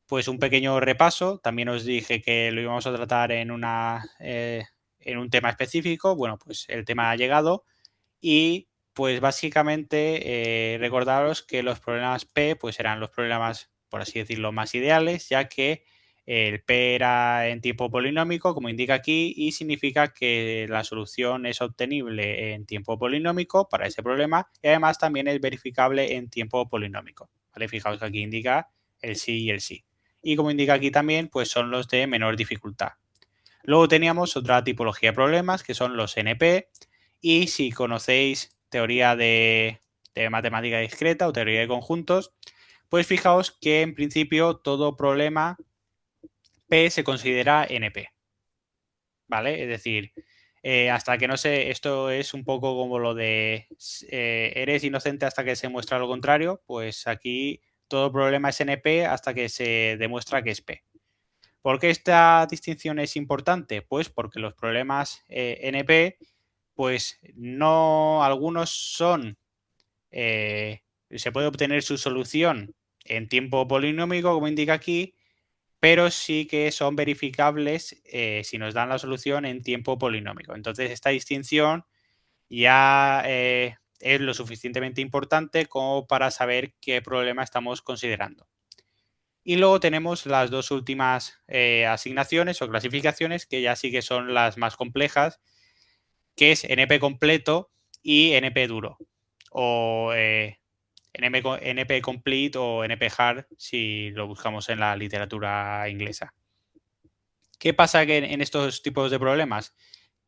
Pues un pequeño repaso, también os dije que lo íbamos a tratar en un tema específico, bueno, pues el tema ha llegado y pues básicamente recordaros que los problemas P pues eran los problemas, por así decirlo, más ideales, ya que el P era en tiempo polinómico, como indica aquí, y significa que la solución es obtenible en tiempo polinómico para ese problema y además también es verificable en tiempo polinómico. ¿Vale? Fijaos que aquí indica el sí y el sí. Y como indica aquí también, pues son los de menor dificultad. Luego teníamos otra tipología de problemas que son los NP y si conocéis teoría de matemática discreta o teoría de conjuntos, Pues fijaos que en principio todo problema P se considera NP, ¿vale? Es decir, hasta que no sé, esto es un poco como lo de eres inocente hasta que se muestra lo contrario, pues aquí todo problema es NP hasta que se demuestra que es P. ¿Por qué esta distinción es importante? Pues porque los problemas NP, pues no, algunos son, se puede obtener su solución en tiempo polinómico, como indica aquí, pero sí que son verificables si nos dan la solución en tiempo polinómico. Entonces, esta distinción ya es lo suficientemente importante como para saber qué problema estamos considerando. Y luego tenemos las dos últimas asignaciones o clasificaciones que ya sí que son las más complejas, que es NP completo y NP duro, o NP complete o NP hard si lo buscamos en la literatura inglesa. ¿Qué pasa que en estos tipos de problemas?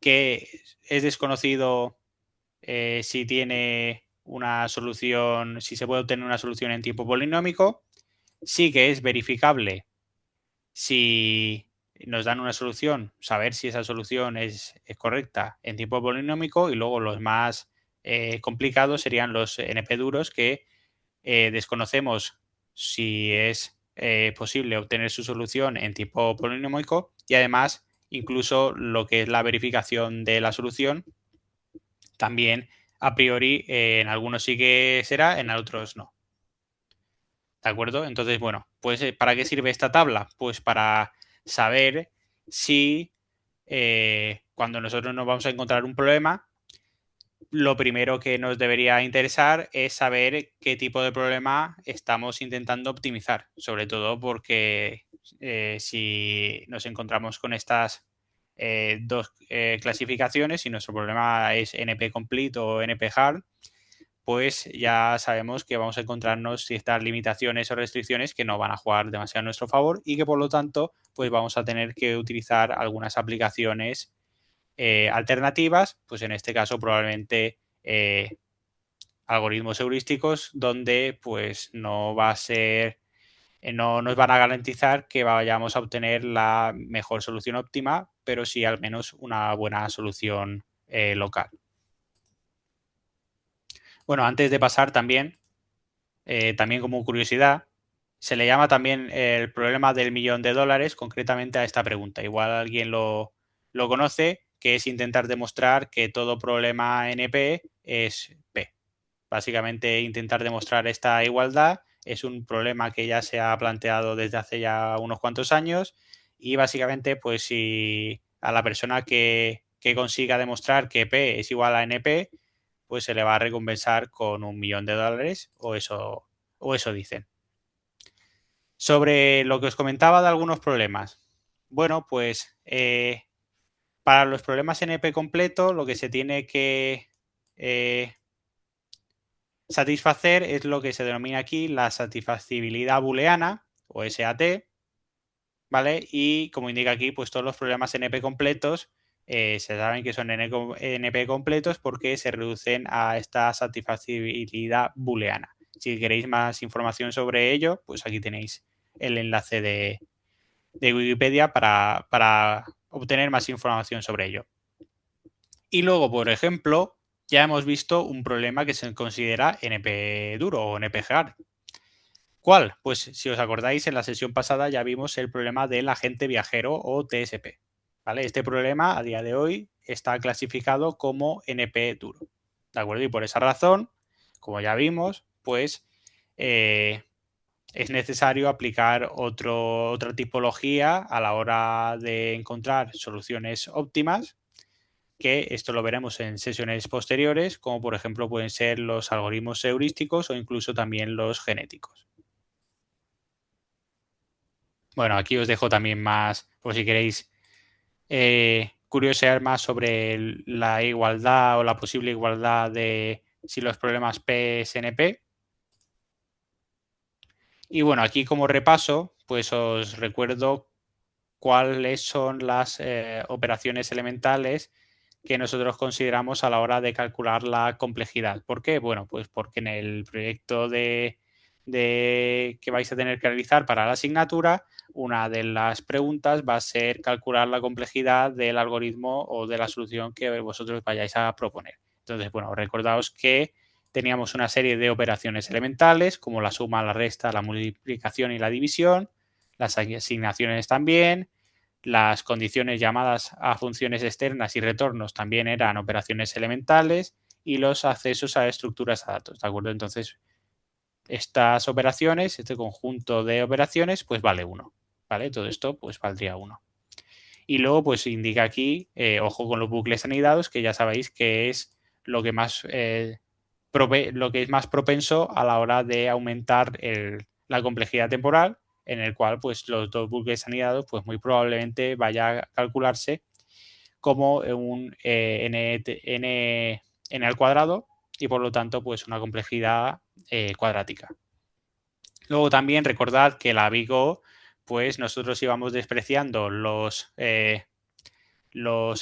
Que es desconocido si tiene una solución, si se puede obtener una solución en tiempo polinómico. Sí que es verificable si nos dan una solución, saber si esa solución es correcta en tiempo polinómico, y luego los más complicados serían los NP duros, que desconocemos si es posible obtener su solución en tiempo polinómico, y además incluso lo que es la verificación de la solución también a priori en algunos sí que será, en otros no. ¿De acuerdo? Entonces, bueno, pues ¿para qué sirve esta tabla? Pues para saber si cuando nosotros nos vamos a encontrar un problema, lo primero que nos debería interesar es saber qué tipo de problema estamos intentando optimizar, sobre todo porque si nos encontramos con estas dos clasificaciones, si nuestro problema es NP complete o NP hard, pues ya sabemos que vamos a encontrarnos ciertas limitaciones o restricciones que no van a jugar demasiado a nuestro favor, y que por lo tanto pues vamos a tener que utilizar algunas aplicaciones alternativas, pues en este caso probablemente algoritmos heurísticos, donde pues no va a ser, no nos van a garantizar que vayamos a obtener la mejor solución óptima, pero sí al menos una buena solución local. Bueno, antes de pasar también como curiosidad, se le llama también el problema del $1.000.000, concretamente a esta pregunta. Igual alguien lo conoce, que es intentar demostrar que todo problema NP es P. Básicamente, intentar demostrar esta igualdad es un problema que ya se ha planteado desde hace ya unos cuantos años, y básicamente, pues si a la persona que consiga demostrar que P es igual a NP, pues se le va a recompensar con $1.000.000, o eso dicen. Sobre lo que os comentaba de algunos problemas. Bueno, pues para los problemas NP completo, lo que se tiene que satisfacer es lo que se denomina aquí la satisfacibilidad booleana, o SAT, ¿vale? Y como indica aquí, pues todos los problemas NP completos se saben que son NP completos porque se reducen a esta satisfacibilidad booleana. Si queréis más información sobre ello, pues aquí tenéis el enlace de Wikipedia para obtener más información sobre ello. Y luego, por ejemplo, ya hemos visto un problema que se considera NP duro o NP hard. ¿Cuál? Pues si os acordáis, en la sesión pasada ya vimos el problema del agente viajero o TSP. ¿Vale? Este problema a día de hoy está clasificado como NP duro. ¿De acuerdo? Y por esa razón, como ya vimos, pues es necesario aplicar otra tipología a la hora de encontrar soluciones óptimas, que esto lo veremos en sesiones posteriores, como por ejemplo pueden ser los algoritmos heurísticos o incluso también los genéticos. Bueno, aquí os dejo también más, por si queréis curiosear más sobre la igualdad o la posible igualdad de si los problemas P es NP. Y bueno, aquí como repaso, pues os recuerdo cuáles son las operaciones elementales que nosotros consideramos a la hora de calcular la complejidad. ¿Por qué? Bueno, pues porque en el proyecto de que vais a tener que realizar para la asignatura, una de las preguntas va a ser calcular la complejidad del algoritmo o de la solución que vosotros vayáis a proponer. Entonces, bueno, recordaos que teníamos una serie de operaciones elementales como la suma, la resta, la multiplicación y la división, las asignaciones también, las condiciones llamadas a funciones externas y retornos también eran operaciones elementales y los accesos a estructuras a datos, ¿de acuerdo? Entonces, estas operaciones, este conjunto de operaciones, pues vale 1, ¿vale? Todo esto pues valdría 1. Y luego pues indica aquí, ojo con los bucles anidados, que ya sabéis que es lo que más, lo que es más propenso a la hora de aumentar la complejidad temporal, en el cual pues los dos bucles anidados pues muy probablemente vaya a calcularse como un n al cuadrado y por lo tanto pues una complejidad cuadrática. Luego también recordad que la Big O, pues nosotros íbamos despreciando los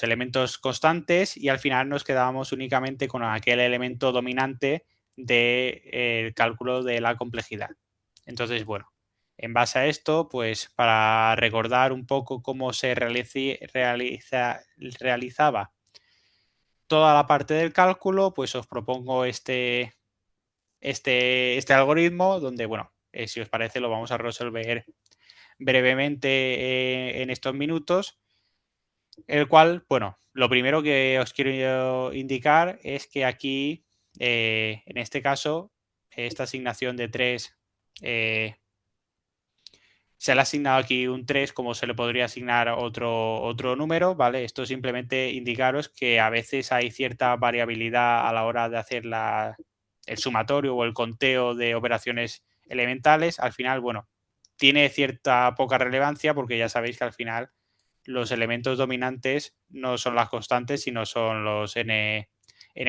elementos constantes y al final nos quedábamos únicamente con aquel elemento dominante del cálculo de la complejidad. Entonces, bueno, en base a esto, pues para recordar un poco cómo se realizaba toda la parte del cálculo, pues os propongo este algoritmo donde, bueno, si os parece lo vamos a resolver brevemente en estos minutos, el cual, bueno, lo primero que os quiero indicar es que aquí, en este caso, esta asignación de 3, se le ha asignado aquí un 3 como se le podría asignar otro número, ¿vale? Esto simplemente indicaros que a veces hay cierta variabilidad a la hora de hacer el sumatorio o el conteo de operaciones elementales. Al final, bueno, tiene cierta poca relevancia porque ya sabéis que al final los elementos dominantes no son las constantes, sino son los n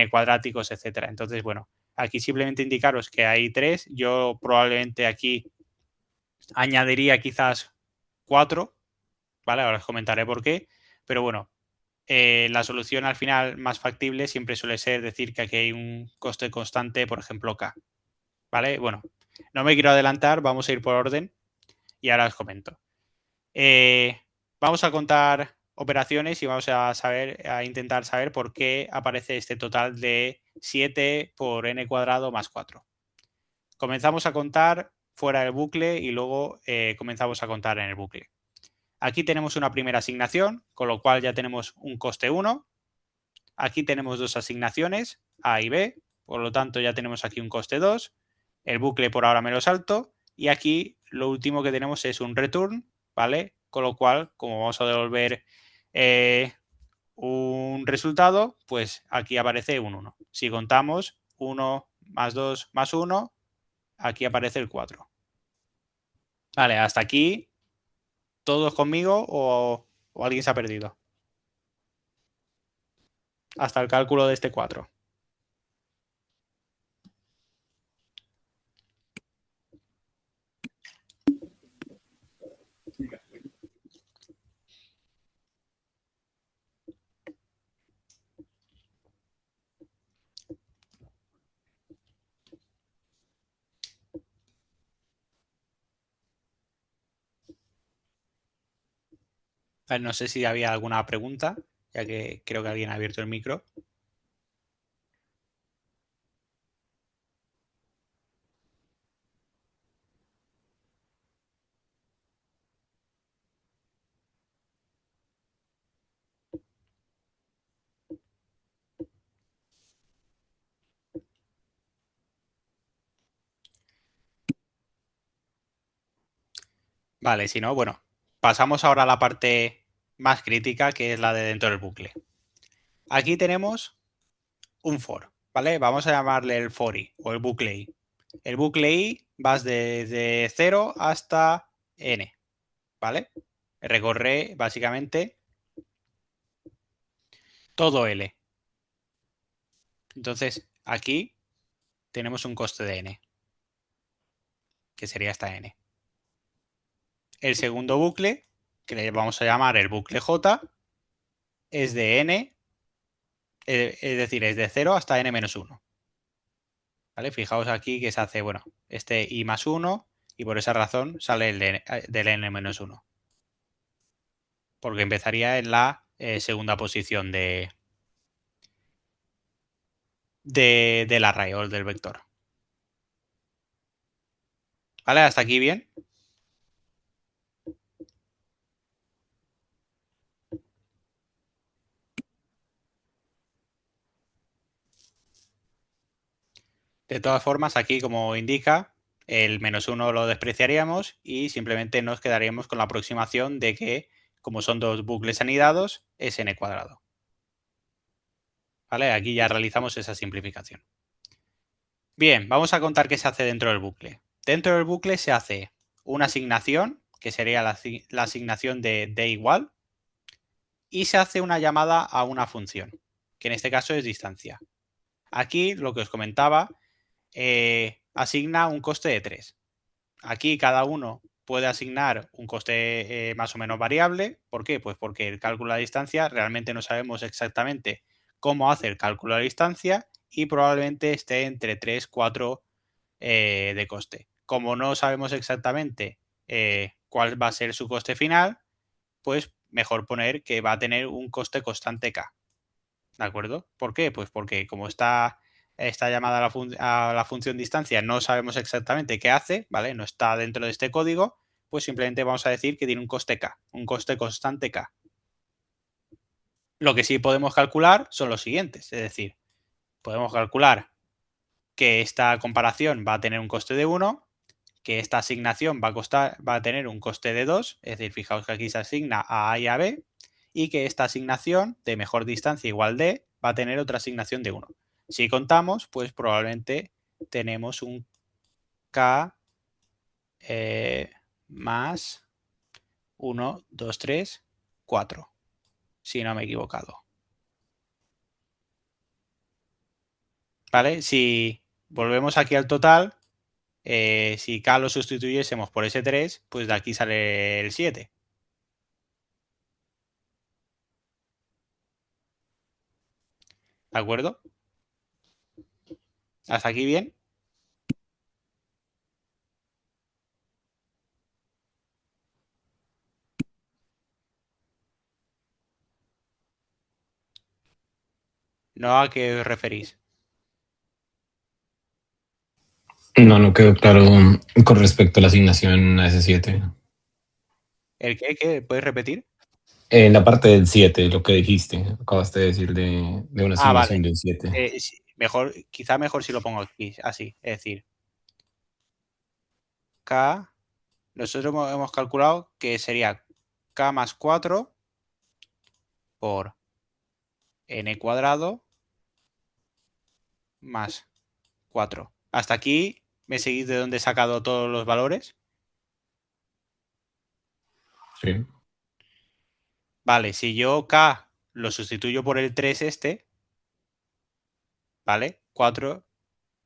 cuadráticos, etcétera. Entonces, bueno, aquí simplemente indicaros que hay 3. Yo probablemente aquí añadiría quizás 4, ¿vale? Ahora os comentaré por qué, pero bueno, la solución al final más factible siempre suele ser decir que aquí hay un coste constante, por ejemplo, K, ¿vale? Bueno, no me quiero adelantar, vamos a ir por orden y ahora os comento. Vamos a contar operaciones y vamos a intentar saber por qué aparece este total de 7 por n cuadrado más 4. Comenzamos a contar fuera del bucle y luego comenzamos a contar en el bucle. Aquí tenemos una primera asignación, con lo cual ya tenemos un coste 1. Aquí tenemos dos asignaciones, A y B, por lo tanto ya tenemos aquí un coste 2. El bucle por ahora me lo salto. Y aquí lo último que tenemos es un return, ¿vale? Con lo cual, como vamos a devolver un resultado, pues aquí aparece un 1. Si contamos 1 más 2 más 1, aquí aparece el 4. Vale, hasta aquí, ¿todos conmigo o alguien se ha perdido? Hasta el cálculo de este 4. Vale, no sé si había alguna pregunta, ya que creo que alguien ha abierto el micro. Vale, si no, bueno, pasamos ahora a la parte más crítica, que es la de dentro del bucle. Aquí tenemos un for, ¿vale? Vamos a llamarle el for i o el bucle i. El bucle i va desde 0 hasta n, ¿vale? Recorre básicamente todo L. Entonces, aquí tenemos un coste de n, que sería hasta n. El segundo bucle, que le vamos a llamar el bucle j, es de n, es decir, es de 0 hasta n-1. ¿Vale? Fijaos aquí que se hace, bueno, este i más 1 y por esa razón sale el del n menos 1. Porque empezaría en la segunda posición del array o del vector. ¿Vale? ¿Hasta aquí bien? De todas formas, aquí como indica, el menos 1 lo despreciaríamos y simplemente nos quedaríamos con la aproximación de que, como son dos bucles anidados, es n cuadrado. ¿Vale? Aquí ya realizamos esa simplificación. Bien, vamos a contar qué se hace dentro del bucle. Dentro del bucle se hace una asignación, que sería la asignación de d igual, y se hace una llamada a una función, que en este caso es distancia. Aquí, lo que os comentaba, asigna un coste de 3. Aquí cada uno puede asignar un coste más o menos variable. ¿Por qué? Pues porque el cálculo de la distancia realmente no sabemos exactamente cómo hace el cálculo de la distancia y probablemente esté entre 3, 4 de coste. Como no sabemos exactamente cuál va a ser su coste final, pues mejor poner que va a tener un coste constante k. ¿De acuerdo? ¿Por qué? Pues porque como está llamada a la función distancia, no sabemos exactamente qué hace, ¿vale? No está dentro de este código, pues simplemente vamos a decir que tiene un coste k, un coste constante k. Lo que sí podemos calcular son los siguientes, es decir, podemos calcular que esta comparación va a tener un coste de 1, que esta asignación va a tener un coste de 2, es decir, fijaos que aquí se asigna a A y a B, y que esta asignación de mejor distancia igual D va a tener otra asignación de 1. Si contamos, pues probablemente tenemos un K más 1, 2, 3, 4, si no me he equivocado. ¿Vale? Si volvemos aquí al total, si K lo sustituyésemos por ese 3, pues de aquí sale el 7. ¿De acuerdo? ¿Hasta aquí bien? ¿No a qué os referís? No quedó claro con respecto a la asignación a ese 7. ¿El qué? ¿Qué? ¿Puedes repetir? En la parte del 7, lo que dijiste, acabaste de decir de una Ah, vale. asignación del 7. Sí, mejor, quizá mejor si lo pongo aquí, así. Es decir, K, nosotros hemos calculado que sería K más 4 por n cuadrado más 4. Hasta aquí, ¿me seguís de dónde he sacado todos los valores? Sí. Vale, si yo K lo sustituyo por el 3 este, ¿vale? 4,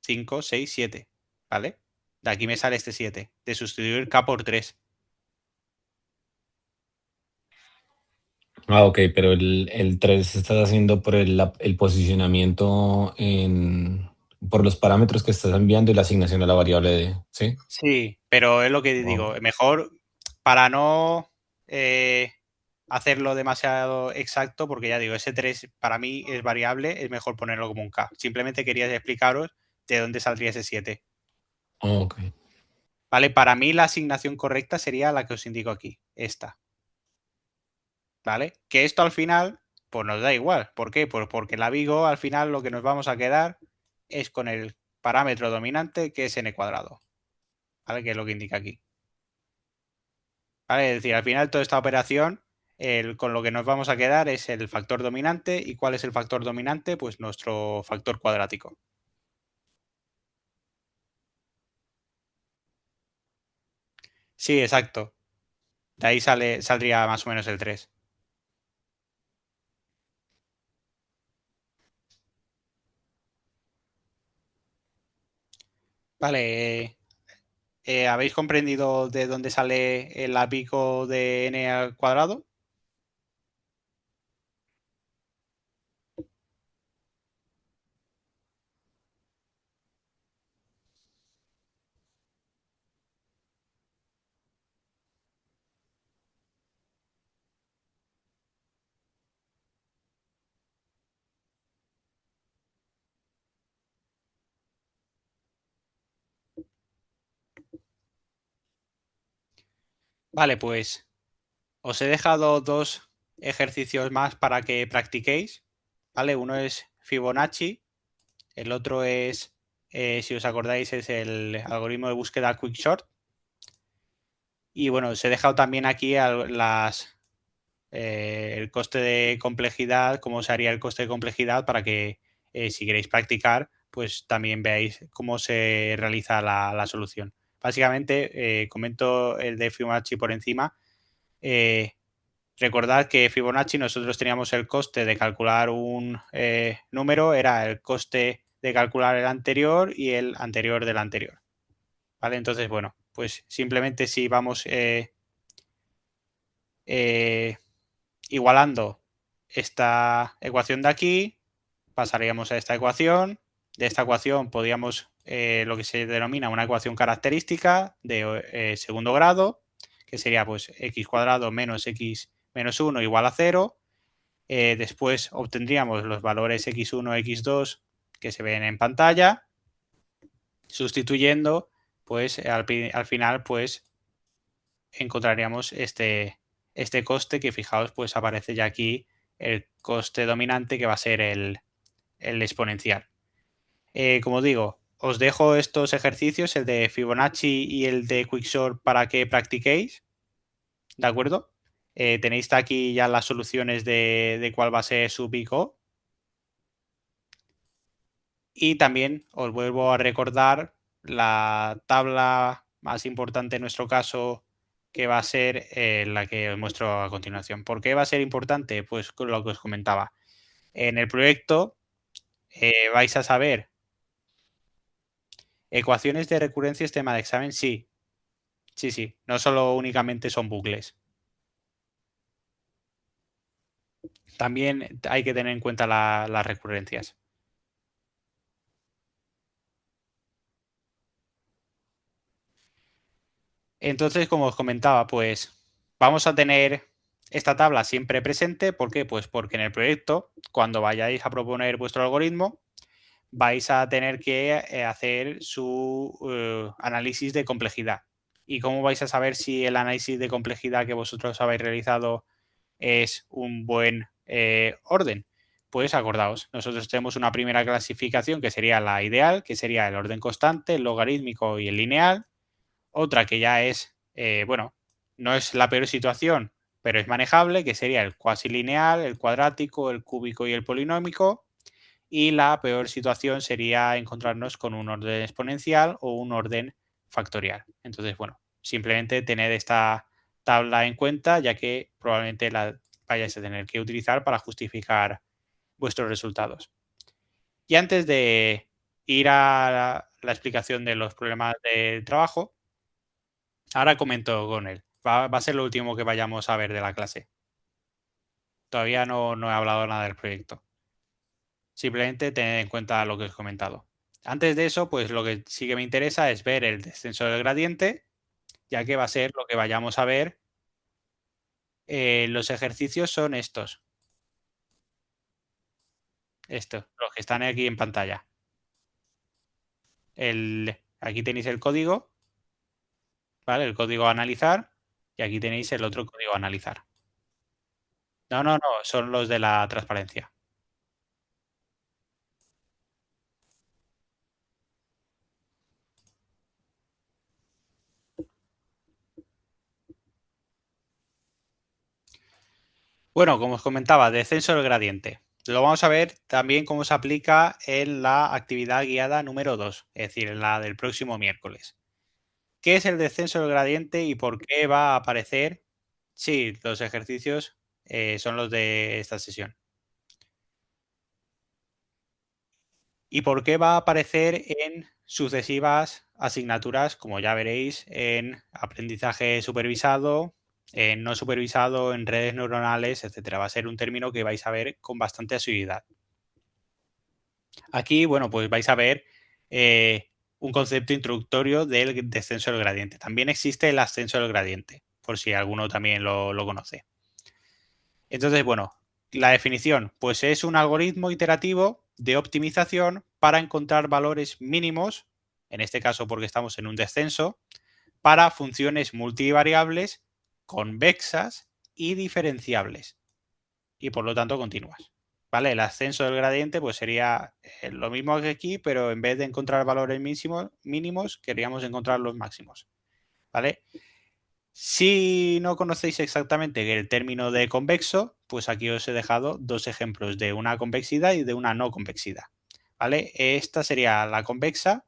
5, 6, 7, ¿vale? De aquí me sale este 7, de sustituir K por 3. Ok, pero el 3 estás haciendo por el posicionamiento por los parámetros que estás enviando y la asignación a la variable de, ¿sí? Sí, pero es lo que Ok. digo, mejor para no eh, hacerlo demasiado exacto, porque ya digo, ese 3 para mí es variable, es mejor ponerlo como un K. Simplemente quería explicaros de dónde saldría ese 7. Ok. ¿Vale? Para mí la asignación correcta sería la que os indico aquí, esta. ¿Vale? Que esto al final, pues nos da igual. ¿Por qué? Pues porque la Vigo al final lo que nos vamos a quedar es con el parámetro dominante que es n cuadrado. ¿Vale? Que es lo que indica aquí. ¿Vale? Es decir, al final toda esta operación, con lo que nos vamos a quedar es el factor dominante. ¿Y cuál es el factor dominante? Pues nuestro factor cuadrático. Sí, exacto. De ahí saldría más o menos el 3. Vale. ¿Habéis comprendido de dónde sale el apico de n al cuadrado? Vale, pues os he dejado dos ejercicios más para que practiquéis, ¿vale? Uno es Fibonacci, el otro es, si os acordáis, es el algoritmo de búsqueda Quicksort. Y bueno, os he dejado también aquí el coste de complejidad, cómo se haría el coste de complejidad para que si queréis practicar, pues también veáis cómo se realiza la solución. Básicamente, comento el de Fibonacci por encima. Recordad que Fibonacci nosotros teníamos el coste de calcular un número, era el coste de calcular el anterior y el anterior del anterior. ¿Vale? Entonces, bueno, pues simplemente si vamos igualando esta ecuación de aquí, pasaríamos a esta ecuación. De esta ecuación podríamos lo que se denomina una ecuación característica de segundo grado, que sería pues x cuadrado menos x menos 1 igual a 0. Después obtendríamos los valores x1, x2 que se ven en pantalla, sustituyendo, pues al final pues encontraríamos este coste que fijaos pues aparece ya aquí el coste dominante que va a ser el exponencial. Como digo, os dejo estos ejercicios, el de Fibonacci y el de Quicksort para que practiquéis, ¿de acuerdo? Tenéis aquí ya las soluciones de cuál va a ser su pico. Y también os vuelvo a recordar la tabla más importante en nuestro caso, que va a ser la que os muestro a continuación. ¿Por qué va a ser importante? Pues con lo que os comentaba. En el proyecto vais a saber ecuaciones de recurrencia y tema de examen, sí. Sí, sí. No solo únicamente son bucles. También hay que tener en cuenta las recurrencias. Entonces, como os comentaba, pues vamos a tener esta tabla siempre presente. ¿Por qué? Pues porque en el proyecto, cuando vayáis a proponer vuestro algoritmo, vais a tener que hacer su análisis de complejidad. ¿Y cómo vais a saber si el análisis de complejidad que vosotros habéis realizado es un buen orden? Pues acordaos, nosotros tenemos una primera clasificación que sería la ideal, que sería el orden constante, el logarítmico y el lineal. Otra que ya es, bueno, no es la peor situación, pero es manejable, que sería el cuasi lineal, el cuadrático, el cúbico y el polinómico. Y la peor situación sería encontrarnos con un orden exponencial o un orden factorial. Entonces, bueno, simplemente tened esta tabla en cuenta, ya que probablemente la vayáis a tener que utilizar para justificar vuestros resultados. Y antes de ir a la explicación de los problemas de trabajo, ahora comento con él. Va a ser lo último que vayamos a ver de la clase. Todavía no he hablado nada del proyecto. Simplemente tened en cuenta lo que os he comentado. Antes de eso, pues lo que sí que me interesa es ver el descenso del gradiente, ya que va a ser lo que vayamos a ver. Los ejercicios son estos. Estos, los que están aquí en pantalla. Aquí tenéis el código, ¿vale? El código a analizar. Y aquí tenéis el otro código a analizar. No, son los de la transparencia. Bueno, como os comentaba, descenso del gradiente. Lo vamos a ver también cómo se aplica en la actividad guiada número 2, es decir, en la del próximo miércoles. ¿Qué es el descenso del gradiente y por qué va a aparecer? Sí, los ejercicios son los de esta sesión. ¿Y por qué va a aparecer en sucesivas asignaturas, como ya veréis, en aprendizaje supervisado, en no supervisado, en redes neuronales, etcétera? Va a ser un término que vais a ver con bastante asiduidad. Aquí, bueno, pues vais a ver un concepto introductorio del descenso del gradiente. También existe el ascenso del gradiente, por si alguno también lo conoce. Entonces, bueno, la definición, pues es un algoritmo iterativo de optimización para encontrar valores mínimos, en este caso porque estamos en un descenso, para funciones multivariables convexas y diferenciables, y por lo tanto continuas. ¿Vale? El ascenso del gradiente pues sería lo mismo que aquí, pero en vez de encontrar valores mínimos, queríamos encontrar los máximos. ¿Vale? Si no conocéis exactamente el término de convexo, pues aquí os he dejado dos ejemplos de una convexidad y de una no convexidad. ¿Vale? Esta sería la convexa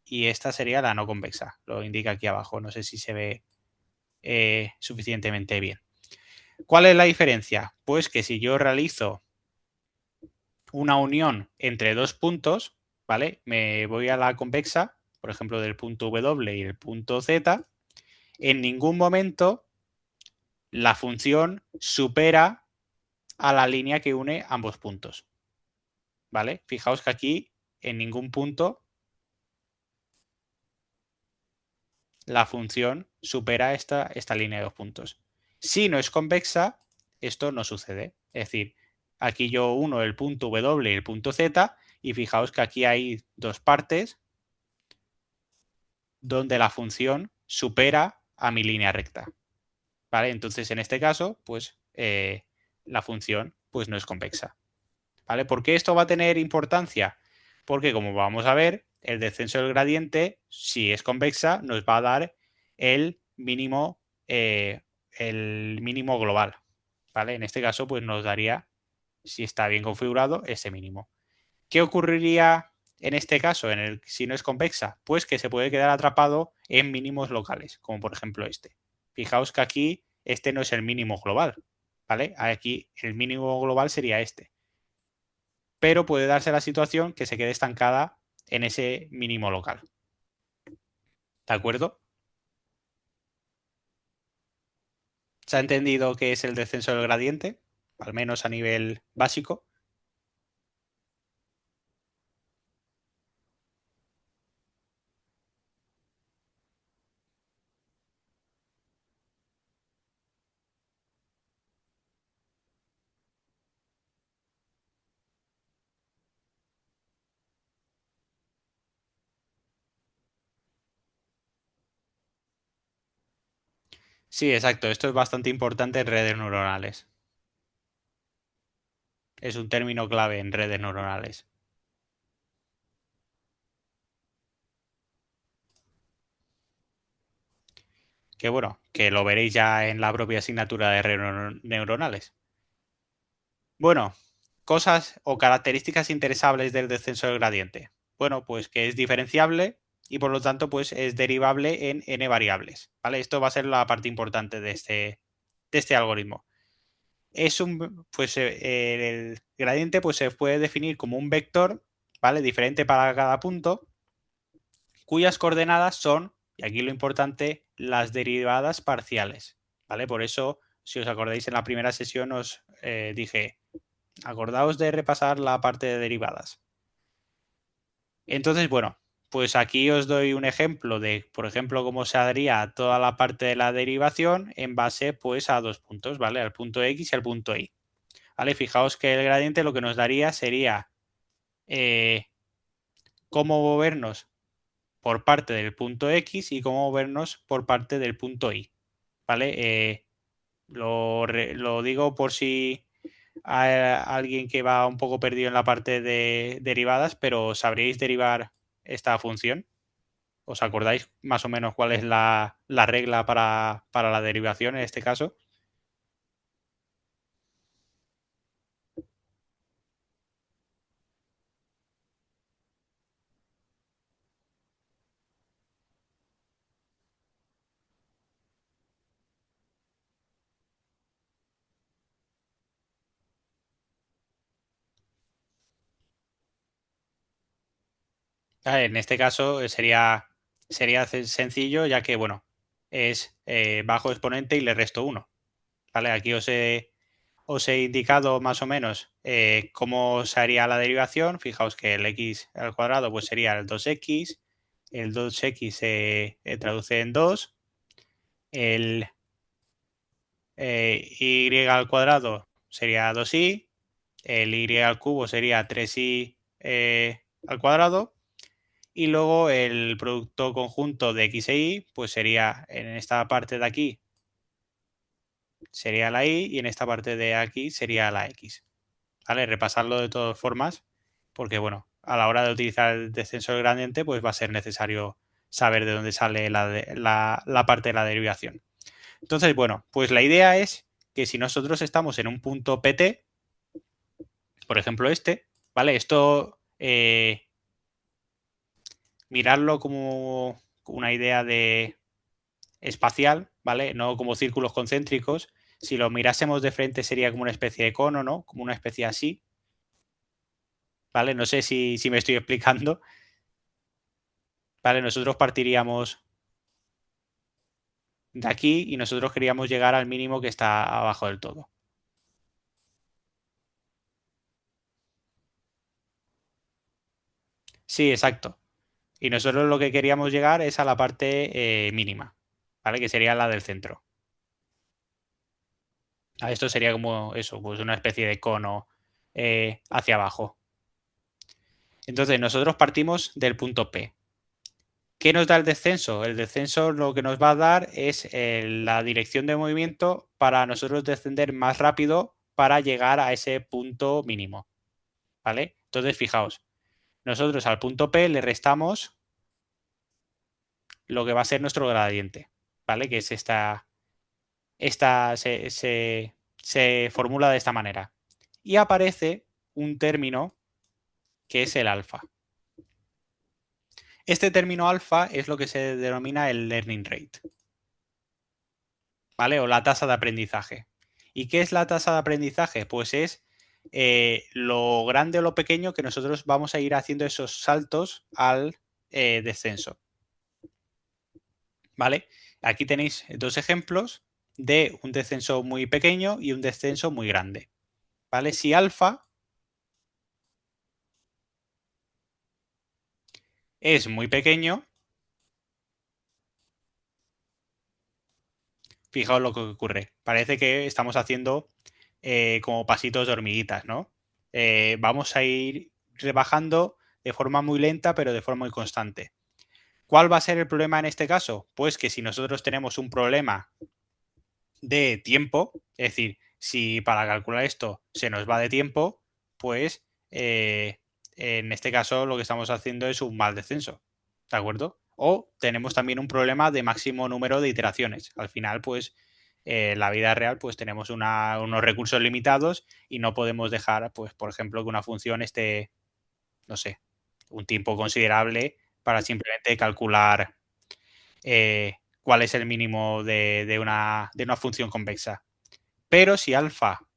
y esta sería la no convexa. Lo indica aquí abajo. No sé si se ve suficientemente bien. ¿Cuál es la diferencia? Pues que si yo realizo una unión entre dos puntos, ¿vale? Me voy a la convexa, por ejemplo, del punto W y el punto Z, en ningún momento la función supera a la línea que une ambos puntos, ¿vale? Fijaos que aquí en ningún punto la función supera esta línea de dos puntos. Si no es convexa, esto no sucede. Es decir, aquí yo uno el punto W y el punto Z y fijaos que aquí hay dos partes donde la función supera a mi línea recta. ¿Vale? Entonces, en este caso, pues la función pues no es convexa. ¿Vale? ¿Por qué esto va a tener importancia? Porque, como vamos a ver, el descenso del gradiente, si es convexa, nos va a dar el mínimo global. ¿Vale? En este caso, pues nos daría, si está bien configurado, ese mínimo. ¿Qué ocurriría en este caso, si no es convexa? Pues que se puede quedar atrapado en mínimos locales, como por ejemplo este. Fijaos que aquí este no es el mínimo global, ¿vale? Aquí el mínimo global sería este. Pero puede darse la situación que se quede estancada en ese mínimo local. ¿De acuerdo? ¿Se ha entendido qué es el descenso del gradiente? Al menos a nivel básico. Sí, exacto. Esto es bastante importante en redes neuronales. Es un término clave en redes neuronales. Que bueno, que lo veréis ya en la propia asignatura de redes neuronales. Bueno, cosas o características interesables del descenso del gradiente. Bueno, pues que es diferenciable y por lo tanto pues es derivable en n variables. ¿Vale? Esto va a ser la parte importante de este algoritmo. Pues el gradiente pues se puede definir como un vector, ¿vale? Diferente para cada punto, cuyas coordenadas son, y aquí lo importante, las derivadas parciales, ¿vale? Por eso, si os acordáis en la primera sesión os dije, acordaos de repasar la parte de derivadas. Entonces, bueno, pues aquí os doy un ejemplo de, por ejemplo, cómo se haría toda la parte de la derivación en base pues a dos puntos, ¿vale? Al punto X y al punto Y. ¿Vale? Fijaos que el gradiente lo que nos daría sería cómo movernos por parte del punto X y cómo movernos por parte del punto Y. ¿Vale? Lo digo por si hay alguien que va un poco perdido en la parte de derivadas, pero ¿sabríais derivar esta función? ¿Os acordáis más o menos cuál es la regla para la derivación en este caso? En este caso sería sencillo, ya que, bueno, es bajo exponente y le resto 1. ¿Vale? Aquí os he indicado más o menos cómo se haría la derivación. Fijaos que el x al cuadrado pues sería el 2x, el 2x se traduce en 2, el y al cuadrado sería 2y, el y al cubo sería 3y al cuadrado, y luego el producto conjunto de x e y pues sería en esta parte de aquí sería la y en esta parte de aquí sería la x. ¿Vale? Repasarlo de todas formas, porque bueno, a la hora de utilizar el descenso del gradiente, pues va a ser necesario saber de dónde sale la parte de la derivación. Entonces, bueno, pues la idea es que si nosotros estamos en un punto PT, por ejemplo este, ¿vale? Esto, mirarlo como una idea de espacial, ¿vale? No como círculos concéntricos. Si lo mirásemos de frente sería como una especie de cono, ¿no? Como una especie así, ¿vale? No sé si me estoy explicando. Vale, nosotros partiríamos de aquí y nosotros queríamos llegar al mínimo que está abajo del todo. Sí, exacto. Y nosotros lo que queríamos llegar es a la parte mínima, ¿vale? Que sería la del centro. Esto sería como eso, pues una especie de cono hacia abajo. Entonces nosotros partimos del punto P. ¿Qué nos da el descenso? El descenso lo que nos va a dar es la dirección de movimiento para nosotros descender más rápido para llegar a ese punto mínimo, ¿vale? Entonces fijaos, nosotros al punto P le restamos lo que va a ser nuestro gradiente, ¿vale? Que es se formula de esta manera. Y aparece un término que es el alfa. Este término alfa es lo que se denomina el learning rate, ¿vale? O la tasa de aprendizaje. ¿Y qué es la tasa de aprendizaje? Pues es lo grande o lo pequeño que nosotros vamos a ir haciendo esos saltos al descenso, ¿vale? Aquí tenéis dos ejemplos de un descenso muy pequeño y un descenso muy grande, ¿vale? Si alfa es muy pequeño, fijaos lo que ocurre. Parece que estamos haciendo como pasitos de hormiguitas, ¿no? Vamos a ir rebajando de forma muy lenta, pero de forma muy constante. ¿Cuál va a ser el problema en este caso? Pues que si nosotros tenemos un problema de tiempo, es decir, si para calcular esto se nos va de tiempo, pues en este caso lo que estamos haciendo es un mal descenso, ¿de acuerdo? O tenemos también un problema de máximo número de iteraciones. Al final, pues en la vida real, pues tenemos unos recursos limitados y no podemos dejar, pues, por ejemplo, que una función esté, no sé, un tiempo considerable para simplemente calcular cuál es el mínimo de una función convexa. Pero si alfa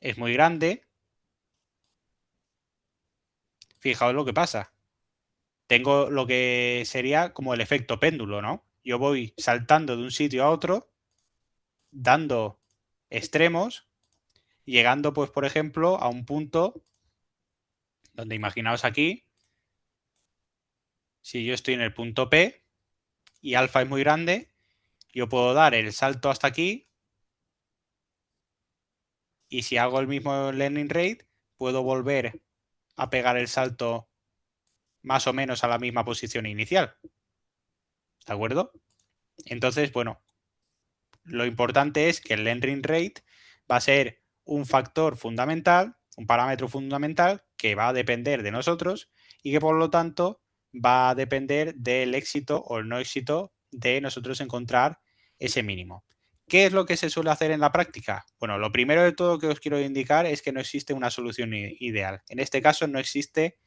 es muy grande, fijaos lo que pasa. Tengo lo que sería como el efecto péndulo, ¿no? Yo voy saltando de un sitio a otro, dando extremos, llegando, pues, por ejemplo, a un punto donde imaginaos aquí, si yo estoy en el punto P y alfa es muy grande, yo puedo dar el salto hasta aquí y si hago el mismo learning rate, puedo volver a pegar el salto más o menos a la misma posición inicial. ¿De acuerdo? Entonces, bueno, lo importante es que el learning rate va a ser un factor fundamental, un parámetro fundamental que va a depender de nosotros y que por lo tanto va a depender del éxito o el no éxito de nosotros encontrar ese mínimo. ¿Qué es lo que se suele hacer en la práctica? Bueno, lo primero de todo que os quiero indicar es que no existe una solución ideal. En este caso no existe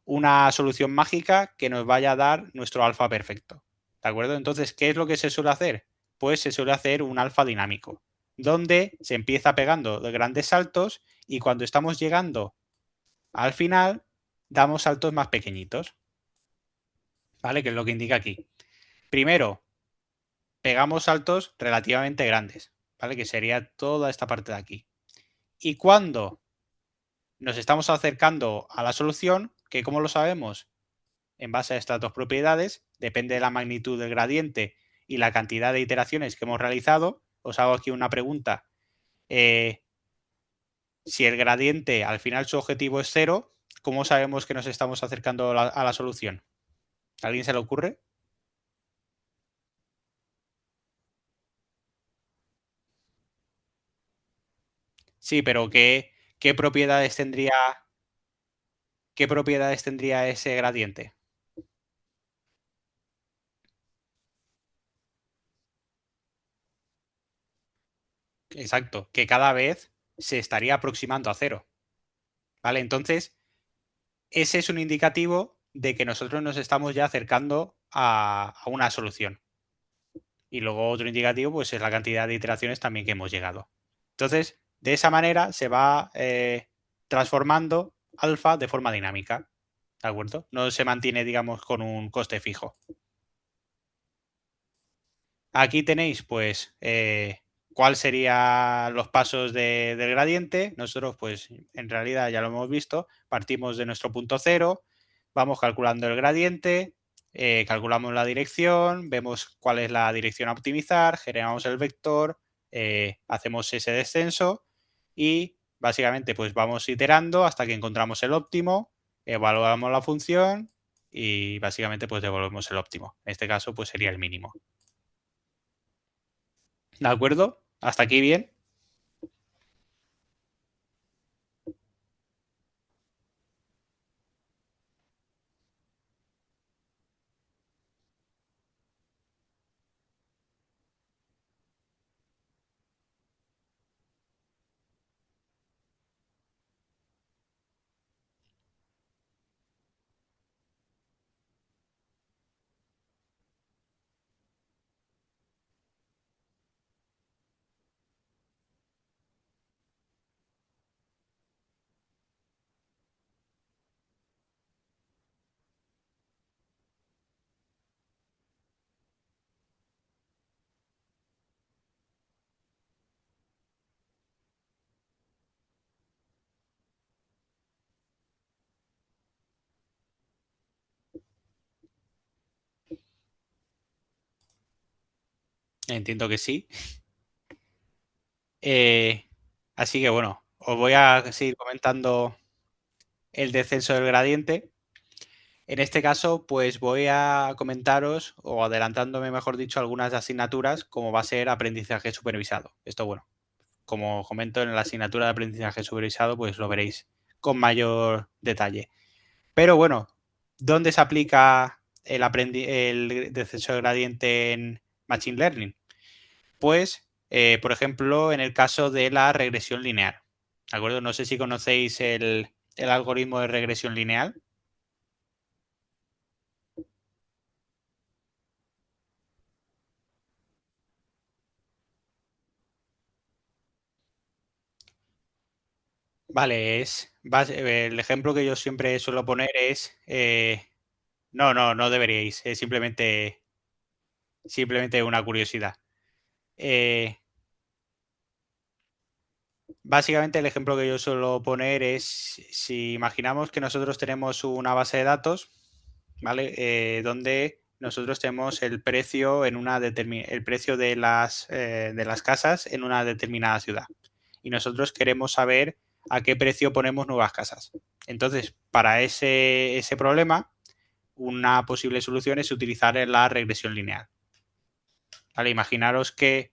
una solución mágica que nos vaya a dar nuestro alfa perfecto. ¿De acuerdo? Entonces, ¿qué es lo que se suele hacer? Pues se suele hacer un alfa dinámico, donde se empieza pegando de grandes saltos y cuando estamos llegando al final, damos saltos más pequeñitos. ¿Vale? Que es lo que indica aquí. Primero, pegamos saltos relativamente grandes, ¿vale? Que sería toda esta parte de aquí. Y cuando nos estamos acercando a la solución, que ¿cómo lo sabemos? En base a estas dos propiedades, depende de la magnitud del gradiente y la cantidad de iteraciones que hemos realizado. Os hago aquí una pregunta. Si el gradiente al final su objetivo es cero, ¿cómo sabemos que nos estamos acercando a la solución? ¿A alguien se le ocurre? Sí, pero ¿qué propiedades tendría ese gradiente? Exacto, que cada vez se estaría aproximando a cero. ¿Vale? Entonces, ese es un indicativo de que nosotros nos estamos ya acercando a una solución. Y luego otro indicativo, pues es la cantidad de iteraciones también que hemos llegado. Entonces, de esa manera se va transformando alfa de forma dinámica. ¿De acuerdo? No se mantiene, digamos, con un coste fijo. Aquí tenéis, pues, cuál serían los pasos del gradiente. Nosotros, pues, en realidad ya lo hemos visto. Partimos de nuestro punto cero, vamos calculando el gradiente, calculamos la dirección, vemos cuál es la dirección a optimizar, generamos el vector, hacemos ese descenso y básicamente, pues, vamos iterando hasta que encontramos el óptimo, evaluamos la función y básicamente, pues, devolvemos el óptimo. En este caso, pues, sería el mínimo. ¿De acuerdo? ¿Hasta aquí bien? Entiendo que sí. Eh, Así que bueno, os voy a seguir comentando el descenso del gradiente. En este caso, pues voy a comentaros, o adelantándome, mejor dicho, algunas asignaturas, como va a ser aprendizaje supervisado. Esto, bueno, como comento en la asignatura de aprendizaje supervisado, pues lo veréis con mayor detalle. Pero bueno, ¿dónde se aplica el descenso del gradiente en Machine Learning? Pues, por ejemplo, en el caso de la regresión lineal. ¿De acuerdo? No sé si conocéis el algoritmo de regresión lineal. Vale, el ejemplo que yo siempre suelo poner es. No, no, no deberíais. Es simplemente una curiosidad. Eh, Básicamente, el ejemplo que yo suelo poner es si imaginamos que nosotros tenemos una base de datos, ¿vale? Donde nosotros tenemos el precio el precio de las casas en una determinada ciudad. Y nosotros queremos saber a qué precio ponemos nuevas casas. Entonces, para ese problema, una posible solución es utilizar la regresión lineal. ¿Vale? Imaginaros que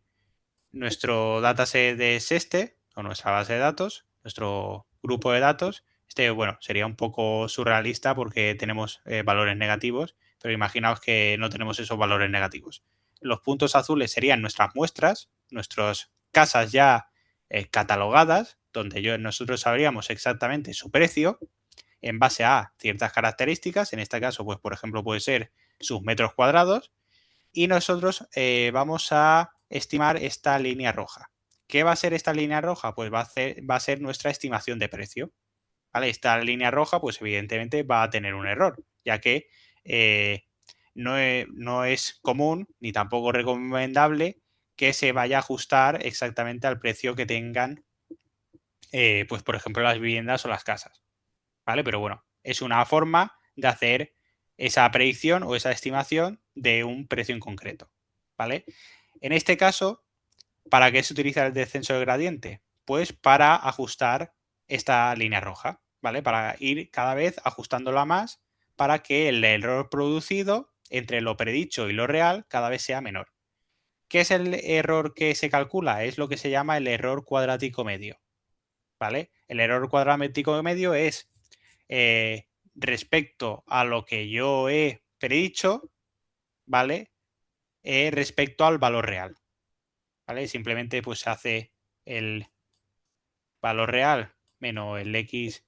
nuestro dataset es este, o nuestra base de datos, nuestro grupo de datos. Este, bueno, sería un poco surrealista porque tenemos valores negativos, pero imaginaos que no tenemos esos valores negativos. Los puntos azules serían nuestras muestras, nuestras casas ya catalogadas, donde nosotros sabríamos exactamente su precio en base a ciertas características. En este caso, pues por ejemplo, puede ser sus metros cuadrados, y nosotros vamos a estimar esta línea roja. ¿Qué va a ser esta línea roja? Pues va a ser nuestra estimación de precio. ¿Vale? Esta línea roja, pues evidentemente va a tener un error, ya que no es común ni tampoco recomendable que se vaya a ajustar exactamente al precio que tengan, pues por ejemplo, las viviendas o las casas. ¿Vale? Pero bueno, es una forma de hacer esa predicción o esa estimación de un precio en concreto. ¿Vale? En este caso, ¿para qué se utiliza el descenso del gradiente? Pues para ajustar esta línea roja, ¿vale? Para ir cada vez ajustándola más para que el error producido entre lo predicho y lo real cada vez sea menor. ¿Qué es el error que se calcula? Es lo que se llama el error cuadrático medio. ¿vale? El error cuadrático medio es respecto a lo que yo he predicho, ¿vale? Respecto al valor real, ¿vale? Simplemente pues se hace el valor real menos el x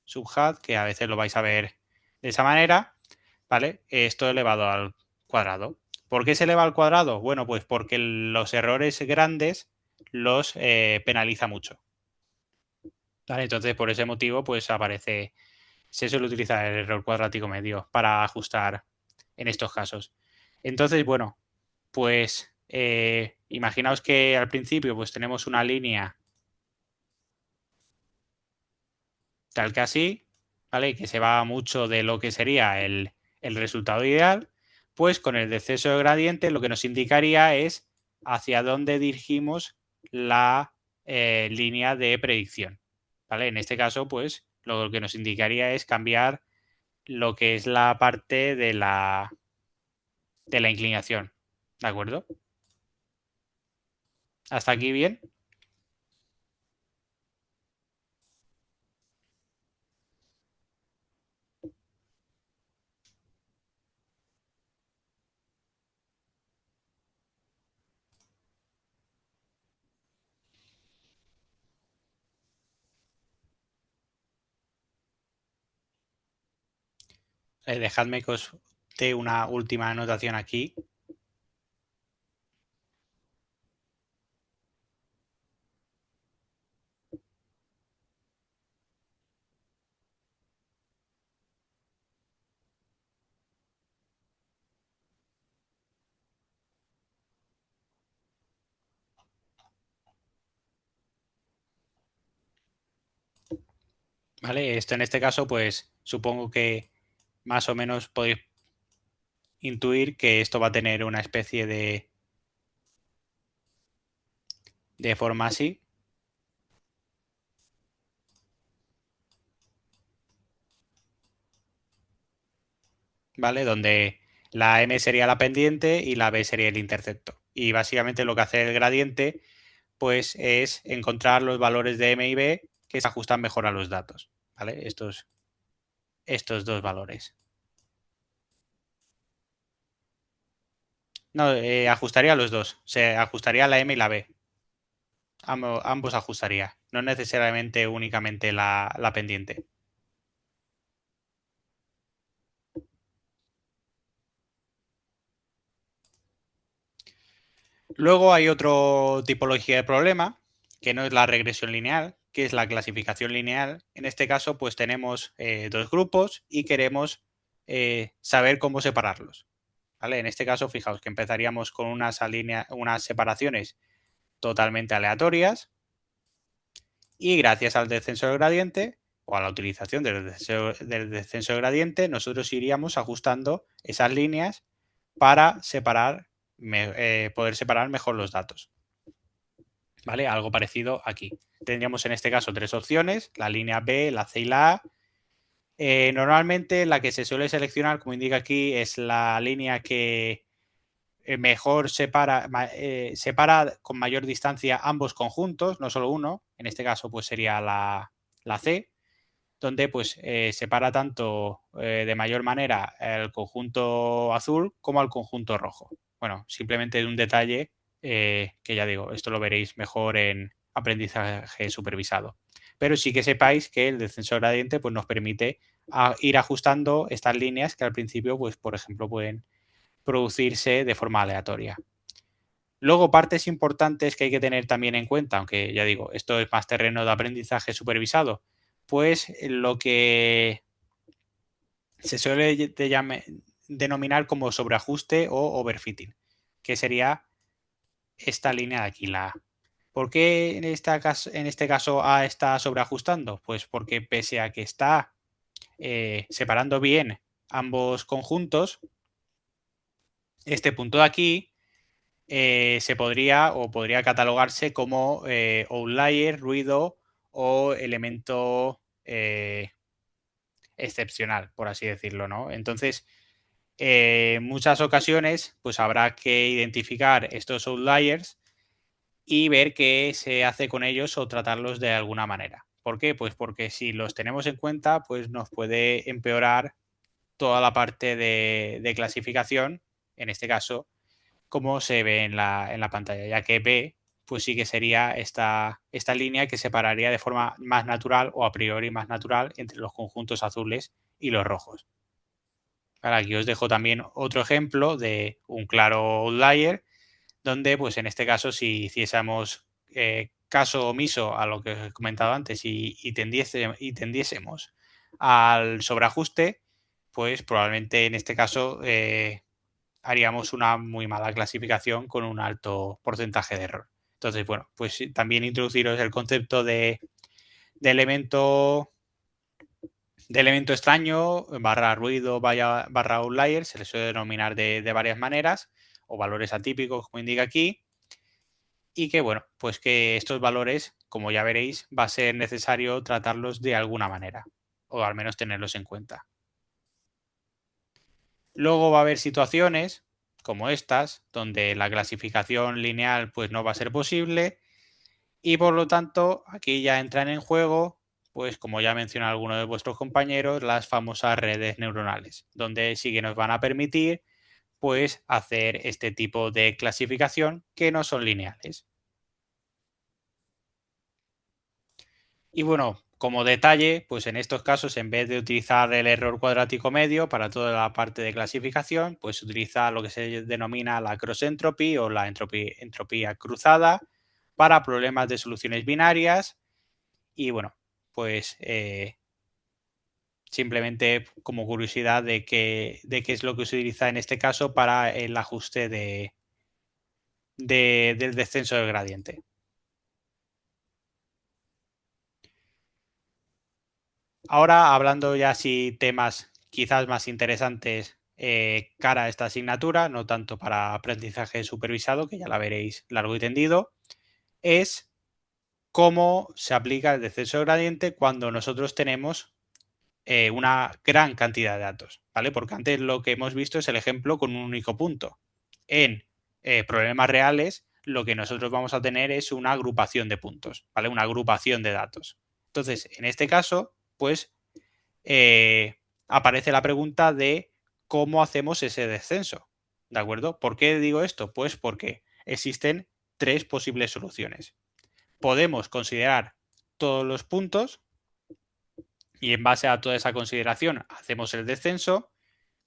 sub hat, que a veces lo vais a ver de esa manera, ¿vale? Esto elevado al cuadrado. ¿Por qué se eleva al cuadrado? Bueno, pues porque los errores grandes los penaliza mucho, ¿vale? Entonces, por ese motivo, pues aparece, se suele utilizar el error cuadrático medio para ajustar en estos casos. Entonces, bueno, pues imaginaos que al principio pues tenemos una línea tal que así, ¿vale? Que se va mucho de lo que sería el resultado ideal, pues con el descenso de gradiente lo que nos indicaría es hacia dónde dirigimos la línea de predicción, ¿vale? En este caso, pues lo que nos indicaría es cambiar lo que es la parte de la inclinación, ¿de acuerdo? ¿Hasta aquí bien? Dejadme que os dé una última anotación aquí. ¿Vale? Esto en este caso, pues supongo que más o menos podéis intuir que esto va a tener una especie de forma así, ¿vale? Donde la m sería la pendiente y la b sería el intercepto. Y básicamente lo que hace el gradiente, pues es encontrar los valores de m y b que se ajustan mejor a los datos, ¿vale? Estos dos valores. No, ajustaría los dos. Se ajustaría la m y la b. Ambos ajustaría. No necesariamente únicamente la pendiente. Luego hay otra tipología de problema, que no es la regresión lineal, que es la clasificación lineal. En este caso, pues tenemos dos grupos y queremos saber cómo separarlos, ¿vale? En este caso, fijaos que empezaríamos con unas separaciones totalmente aleatorias y gracias al descenso del gradiente o a la utilización del descenso del gradiente, nosotros iríamos ajustando esas líneas para poder separar mejor los datos. ¿Vale? Algo parecido aquí. Tendríamos en este caso tres opciones, la línea B, la C y la A. Normalmente la que se suele seleccionar, como indica aquí, es la línea que mejor separa con mayor distancia ambos conjuntos, no solo uno. En este caso, pues sería la C, donde pues separa tanto de mayor manera el conjunto azul como al conjunto rojo. Bueno, simplemente un detalle que ya digo, esto lo veréis mejor en aprendizaje supervisado. Pero sí que sepáis que el descenso gradiente pues, nos permite ir ajustando estas líneas que al principio, pues, por ejemplo, pueden producirse de forma aleatoria. Luego, partes importantes que hay que tener también en cuenta, aunque ya digo, esto es más terreno de aprendizaje supervisado, pues lo que se suele denominar como sobreajuste o overfitting, que sería esta línea de aquí, la A. ¿Por qué en este caso A está sobreajustando? Pues porque pese a que está separando bien ambos conjuntos, este punto de aquí se podría catalogarse como outlier, ruido o elemento excepcional, por así decirlo, ¿no? Entonces, en muchas ocasiones, pues habrá que identificar estos outliers y ver qué se hace con ellos o tratarlos de alguna manera. ¿Por qué? Pues porque si los tenemos en cuenta, pues nos puede empeorar toda la parte de clasificación, en este caso, como se ve en la pantalla, ya que B pues sí que sería esta línea que separaría de forma más natural o a priori más natural entre los conjuntos azules y los rojos. Ahora aquí os dejo también otro ejemplo de un claro outlier, donde pues en este caso si hiciésemos caso omiso a lo que os he comentado antes y tendiésemos al sobreajuste, pues probablemente en este caso haríamos una muy mala clasificación con un alto porcentaje de error. Entonces, bueno, pues también introduciros el concepto de elemento extraño, barra ruido, barra outlier, se le suele denominar de varias maneras, o valores atípicos, como indica aquí, y que, bueno, pues que estos valores, como ya veréis, va a ser necesario tratarlos de alguna manera, o al menos tenerlos en cuenta. Luego va a haber situaciones como estas, donde la clasificación lineal pues no va a ser posible y por lo tanto aquí ya entran en juego, pues como ya menciona alguno de vuestros compañeros, las famosas redes neuronales, donde sí que nos van a permitir pues hacer este tipo de clasificación que no son lineales. Y bueno, como detalle, pues en estos casos, en vez de utilizar el error cuadrático medio para toda la parte de clasificación, pues utiliza lo que se denomina la cross entropy o la entropía cruzada para problemas de soluciones binarias. Y bueno, pues simplemente como curiosidad de qué es lo que se utiliza en este caso para el ajuste del descenso del gradiente. Ahora, hablando ya así temas quizás más interesantes cara a esta asignatura, no tanto para aprendizaje supervisado, que ya la veréis largo y tendido, es cómo se aplica el descenso de gradiente cuando nosotros tenemos una gran cantidad de datos, ¿vale? Porque antes lo que hemos visto es el ejemplo con un único punto. En problemas reales, lo que nosotros vamos a tener es una agrupación de puntos, ¿vale? Una agrupación de datos. Entonces, en este caso, pues aparece la pregunta de cómo hacemos ese descenso. ¿De acuerdo? ¿Por qué digo esto? Pues porque existen tres posibles soluciones. Podemos considerar todos los puntos y en base a toda esa consideración hacemos el descenso.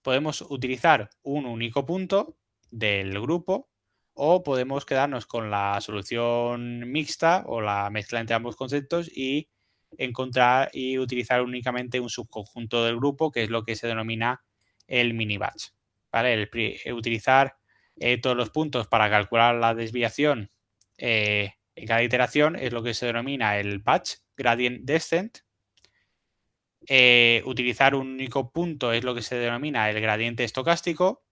Podemos utilizar un único punto del grupo o podemos quedarnos con la solución mixta o la mezcla entre ambos conceptos y encontrar y utilizar únicamente un subconjunto del grupo, que es lo que se denomina el mini batch. ¿Vale? Utilizar todos los puntos para calcular la desviación en cada iteración es lo que se denomina el batch gradient descent. Utilizar un único punto es lo que se denomina el gradiente estocástico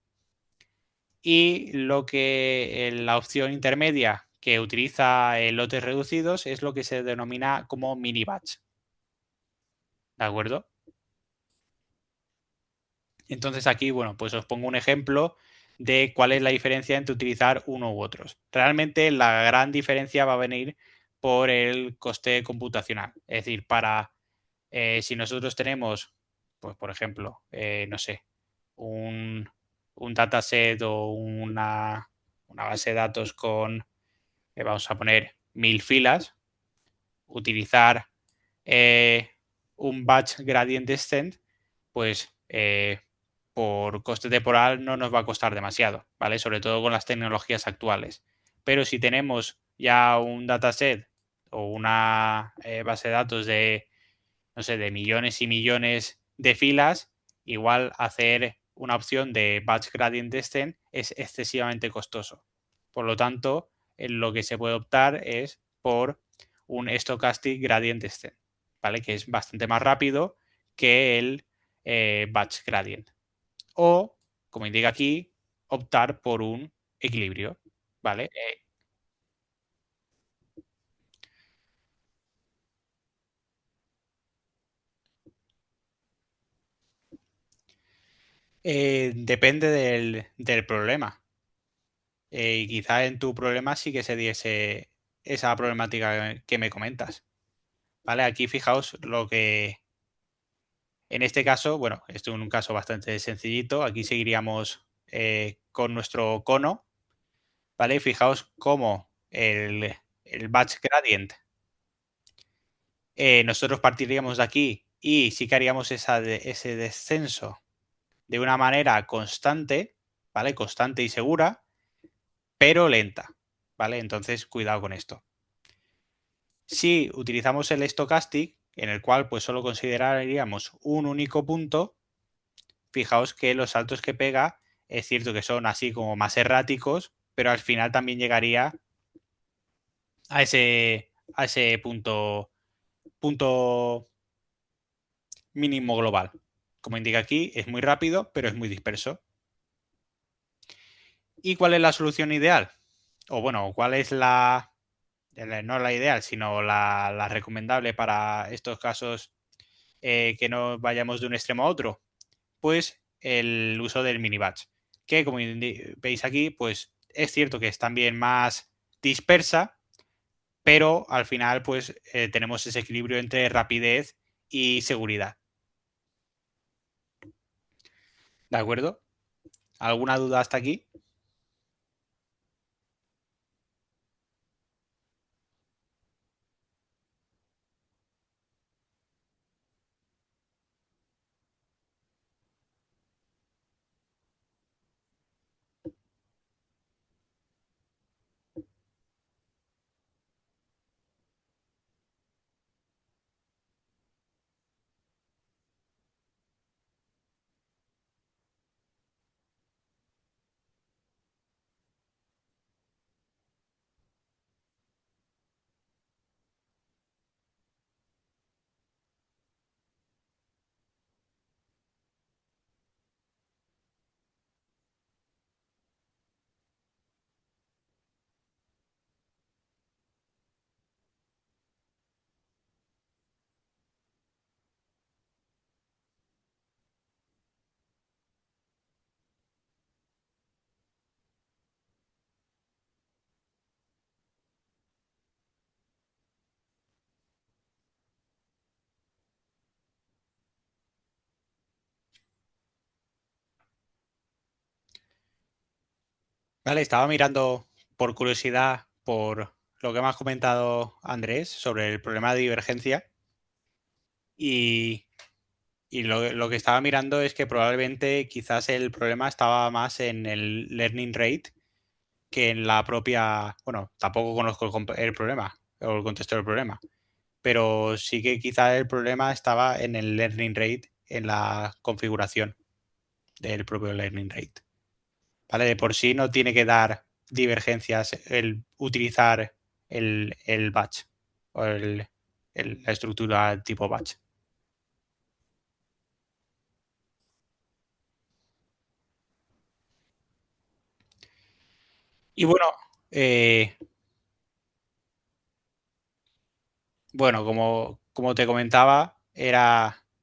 y la opción intermedia que utiliza lotes reducidos es lo que se denomina como mini batch. ¿De acuerdo? Entonces aquí, bueno, pues os pongo un ejemplo de cuál es la diferencia entre utilizar uno u otros. Realmente la gran diferencia va a venir por el coste computacional. Es decir, si nosotros tenemos, pues por ejemplo, no sé, un, dataset o una base de datos con, vamos a poner, 1000 filas, utilizar un batch gradient descent, pues por coste temporal no nos va a costar demasiado, ¿vale? Sobre todo con las tecnologías actuales. Pero si tenemos ya un dataset o una base de datos de, no sé, de millones y millones de filas, igual hacer una opción de batch gradient descent es excesivamente costoso. Por lo tanto, lo que se puede optar es por un stochastic gradient descent, ¿vale? Que es bastante más rápido que el batch gradient. O, como indica aquí, optar por un equilibrio, ¿vale? Depende del problema. Y quizá en tu problema sí que se diese esa problemática que me comentas. ¿vale? Aquí fijaos lo que... En este caso, bueno, esto es un caso bastante sencillito. Aquí seguiríamos con nuestro cono, ¿vale? Fijaos cómo el batch gradient, nosotros partiríamos de aquí y sí que haríamos ese descenso de una manera constante, ¿vale? Constante y segura, pero lenta, ¿vale? Entonces, cuidado con esto. Si utilizamos el stochastic, en el cual pues solo consideraríamos un único punto, fijaos que los saltos que pega es cierto que son así como más erráticos, pero al final también llegaría a ese punto mínimo global. Como indica aquí, es muy rápido, pero es muy disperso. ¿Y cuál es la solución ideal? O bueno, ¿cuál es no la ideal, sino la recomendable para estos casos que no vayamos de un extremo a otro? Pues el uso del mini batch, que como veis aquí, pues es cierto que es también más dispersa, pero al final pues tenemos ese equilibrio entre rapidez y seguridad. ¿De acuerdo? ¿Alguna duda hasta aquí? Vale, estaba mirando por curiosidad por lo que me has comentado, Andrés, sobre el problema de divergencia y, y lo que estaba mirando es que probablemente quizás el problema estaba más en el learning rate que en la propia... Bueno, tampoco conozco el problema o el contexto del problema, pero sí que quizás el problema estaba en el learning rate, en la configuración del propio learning rate. ¿Vale? De por sí no tiene que dar divergencias el utilizar el batch o la estructura tipo batch. Y eh, bueno, como te comentaba,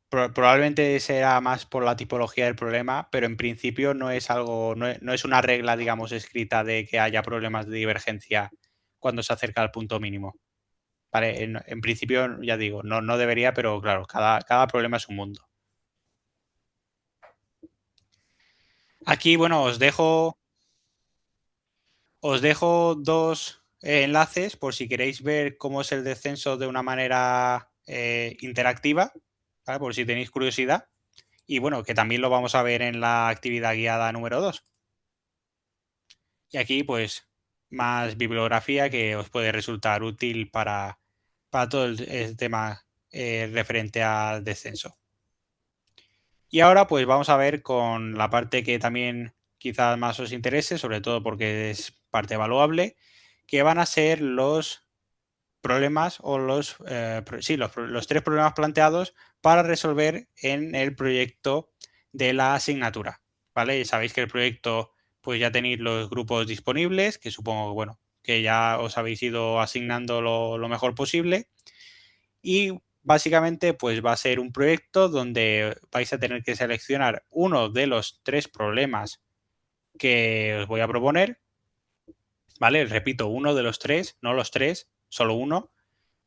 probablemente será más por la tipología del problema, pero en principio no es algo, no es una regla, digamos, escrita de que haya problemas de divergencia cuando se acerca al punto mínimo. Vale, en principio, ya digo, no debería, pero claro, cada problema es un mundo. Aquí, bueno, os dejo dos enlaces por si queréis ver cómo es el descenso de una manera interactiva, ¿vale? Por si tenéis curiosidad. Y bueno, que también lo vamos a ver en la actividad guiada número 2. Y aquí, pues, más bibliografía que os puede resultar útil para todo el tema referente al descenso. Y ahora, pues, vamos a ver con la parte que también quizás más os interese, sobre todo porque es parte evaluable, que van a ser los problemas o los tres problemas planteados para resolver en el proyecto de la asignatura, ¿vale? Ya sabéis que el proyecto, pues ya tenéis los grupos disponibles, que supongo, bueno, que ya os habéis ido asignando lo mejor posible y básicamente pues va a ser un proyecto donde vais a tener que seleccionar uno de los tres problemas que os voy a proponer, ¿vale? Repito, uno de los tres, no los tres, solo uno,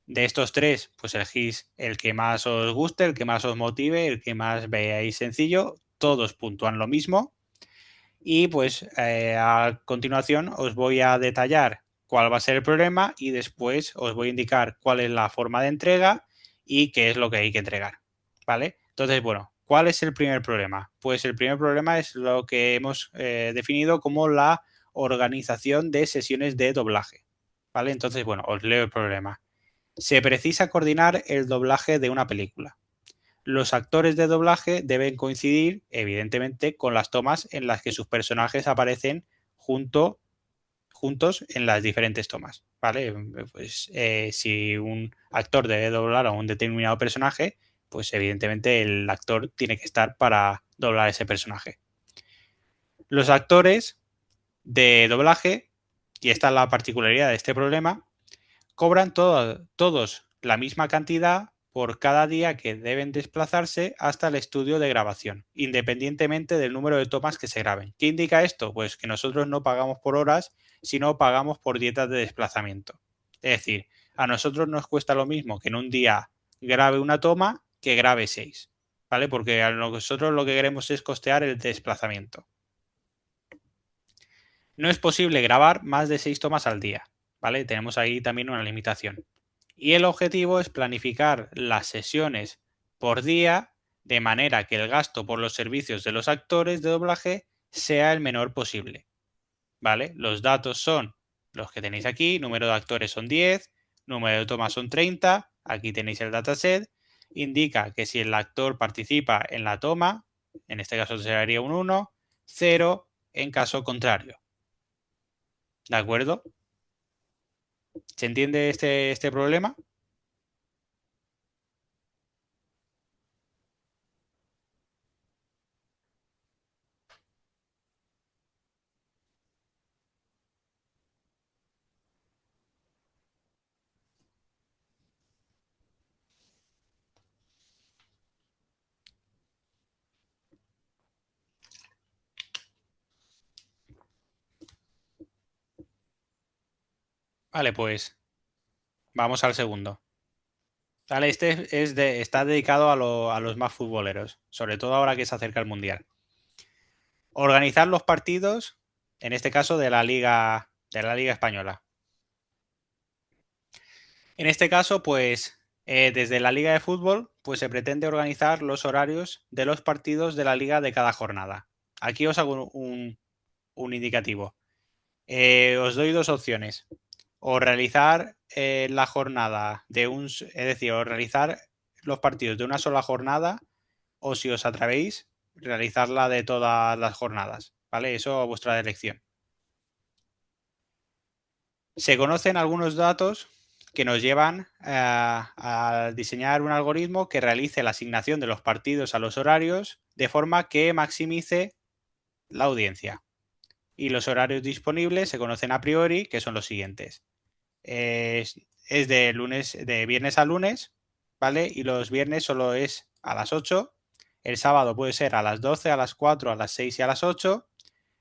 De estos tres, pues elegís el que más os guste, el que más os motive, el que más veáis sencillo. Todos puntúan lo mismo. Y pues a continuación os voy a detallar cuál va a ser el problema y después os voy a indicar cuál es la forma de entrega y qué es lo que hay que entregar. ¿Vale? Entonces, bueno, ¿cuál es el primer problema? Pues el primer problema es lo que hemos definido como la organización de sesiones de doblaje. ¿Vale? Entonces, bueno, os leo el problema. Se precisa coordinar el doblaje de una película. Los actores de doblaje deben coincidir, evidentemente, con las tomas en las que sus personajes aparecen juntos en las diferentes tomas, ¿vale? Pues si un actor debe doblar a un determinado personaje, pues evidentemente el actor tiene que estar para doblar ese personaje. Los actores de doblaje, y esta es la particularidad de este problema, cobran todos la misma cantidad por cada día que deben desplazarse hasta el estudio de grabación, independientemente del número de tomas que se graben. ¿Qué indica esto? Pues que nosotros no pagamos por horas, sino pagamos por dietas de desplazamiento. Es decir, a nosotros nos cuesta lo mismo que en un día grabe una toma que grabe 6, ¿vale? Porque a nosotros lo que queremos es costear el desplazamiento. No es posible grabar más de 6 tomas al día, ¿vale? Tenemos ahí también una limitación. Y el objetivo es planificar las sesiones por día de manera que el gasto por los servicios de los actores de doblaje sea el menor posible, ¿vale? Los datos son los que tenéis aquí, número de actores son 10, número de tomas son 30, aquí tenéis el dataset, indica que si el actor participa en la toma, en este caso sería un 1, 0 en caso contrario. ¿De acuerdo? ¿Se entiende este problema? Vale, pues vamos al segundo. Vale, está dedicado a los más futboleros, sobre todo ahora que se acerca el Mundial. Organizar los partidos, en este caso de la Liga Española. En este caso, pues desde la Liga de Fútbol, pues se pretende organizar los horarios de los partidos de la Liga de cada jornada. Aquí os hago un indicativo. Os doy dos opciones. O realizar la jornada es decir, o realizar los partidos de una sola jornada, o si os atrevéis, realizarla de todas las jornadas, ¿vale? Eso a vuestra elección. Se conocen algunos datos que nos llevan a diseñar un algoritmo que realice la asignación de los partidos a los horarios de forma que maximice la audiencia. Y los horarios disponibles se conocen a priori, que son los siguientes. Es de viernes a lunes, ¿vale? Y los viernes solo es a las 8. El sábado puede ser a las 12, a las 4, a las 6 y a las 8.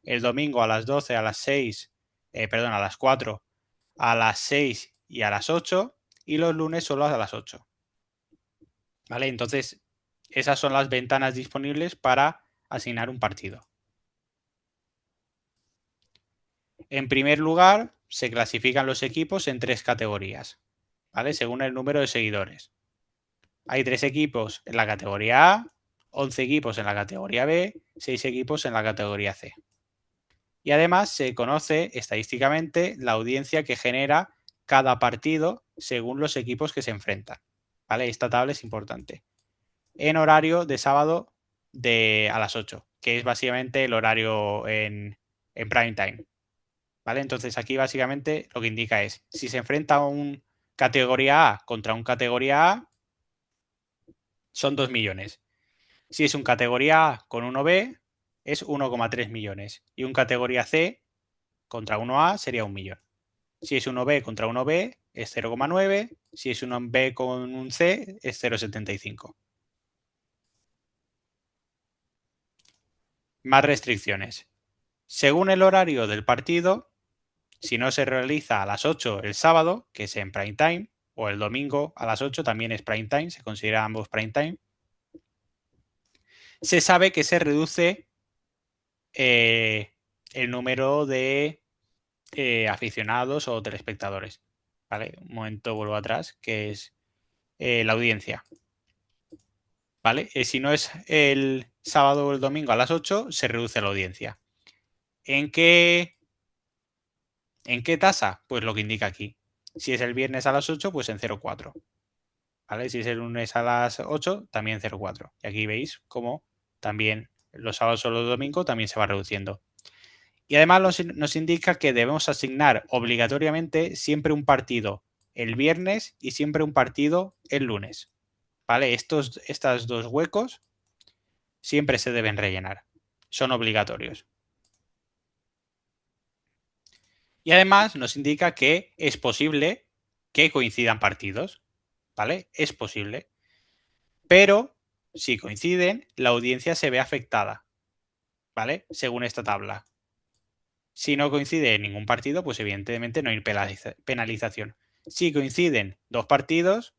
El domingo a las 12, a las 6, a las 4, a las 6 y a las 8. Y los lunes solo a las 8. ¿Vale? Entonces, esas son las ventanas disponibles para asignar un partido. En primer lugar, se clasifican los equipos en tres categorías, ¿vale? Según el número de seguidores. Hay 3 equipos en la categoría A, 11 equipos en la categoría B, 6 equipos en la categoría C. Y además se conoce estadísticamente la audiencia que genera cada partido según los equipos que se enfrentan. ¿Vale? Esta tabla es importante. En horario de sábado a las 8, que es básicamente el horario en prime time. ¿Vale? Entonces aquí básicamente lo que indica es, si se enfrenta un categoría A contra un categoría A, son 2 millones. Si es un categoría A con 1B, es 1,3 millones. Y un categoría C contra 1A sería 1 millón. Si es 1B contra 1B, es 0,9. Si es un B con un C, es 0,75. Más restricciones. Según el horario del partido, si no se realiza a las 8 el sábado, que es en prime time, o el domingo a las 8 también es prime time, se considera ambos prime time. Se sabe que se reduce el número de aficionados o telespectadores. ¿Vale? Un momento vuelvo atrás, que es la audiencia. ¿Vale? Si no es el sábado o el domingo a las 8, se reduce la audiencia. ¿En qué tasa? Pues lo que indica aquí. Si es el viernes a las 8, pues en 0,4. ¿Vale? Si es el lunes a las 8, también 0,4. Y aquí veis cómo también los sábados o los domingos también se va reduciendo. Y además nos indica que debemos asignar obligatoriamente siempre un partido el viernes y siempre un partido el lunes. ¿Vale? Estos dos huecos siempre se deben rellenar. Son obligatorios. Y además nos indica que es posible que coincidan partidos. ¿Vale? Es posible. Pero si coinciden, la audiencia se ve afectada. ¿Vale? Según esta tabla. Si no coincide ningún partido, pues evidentemente no hay penalización. Si coinciden dos partidos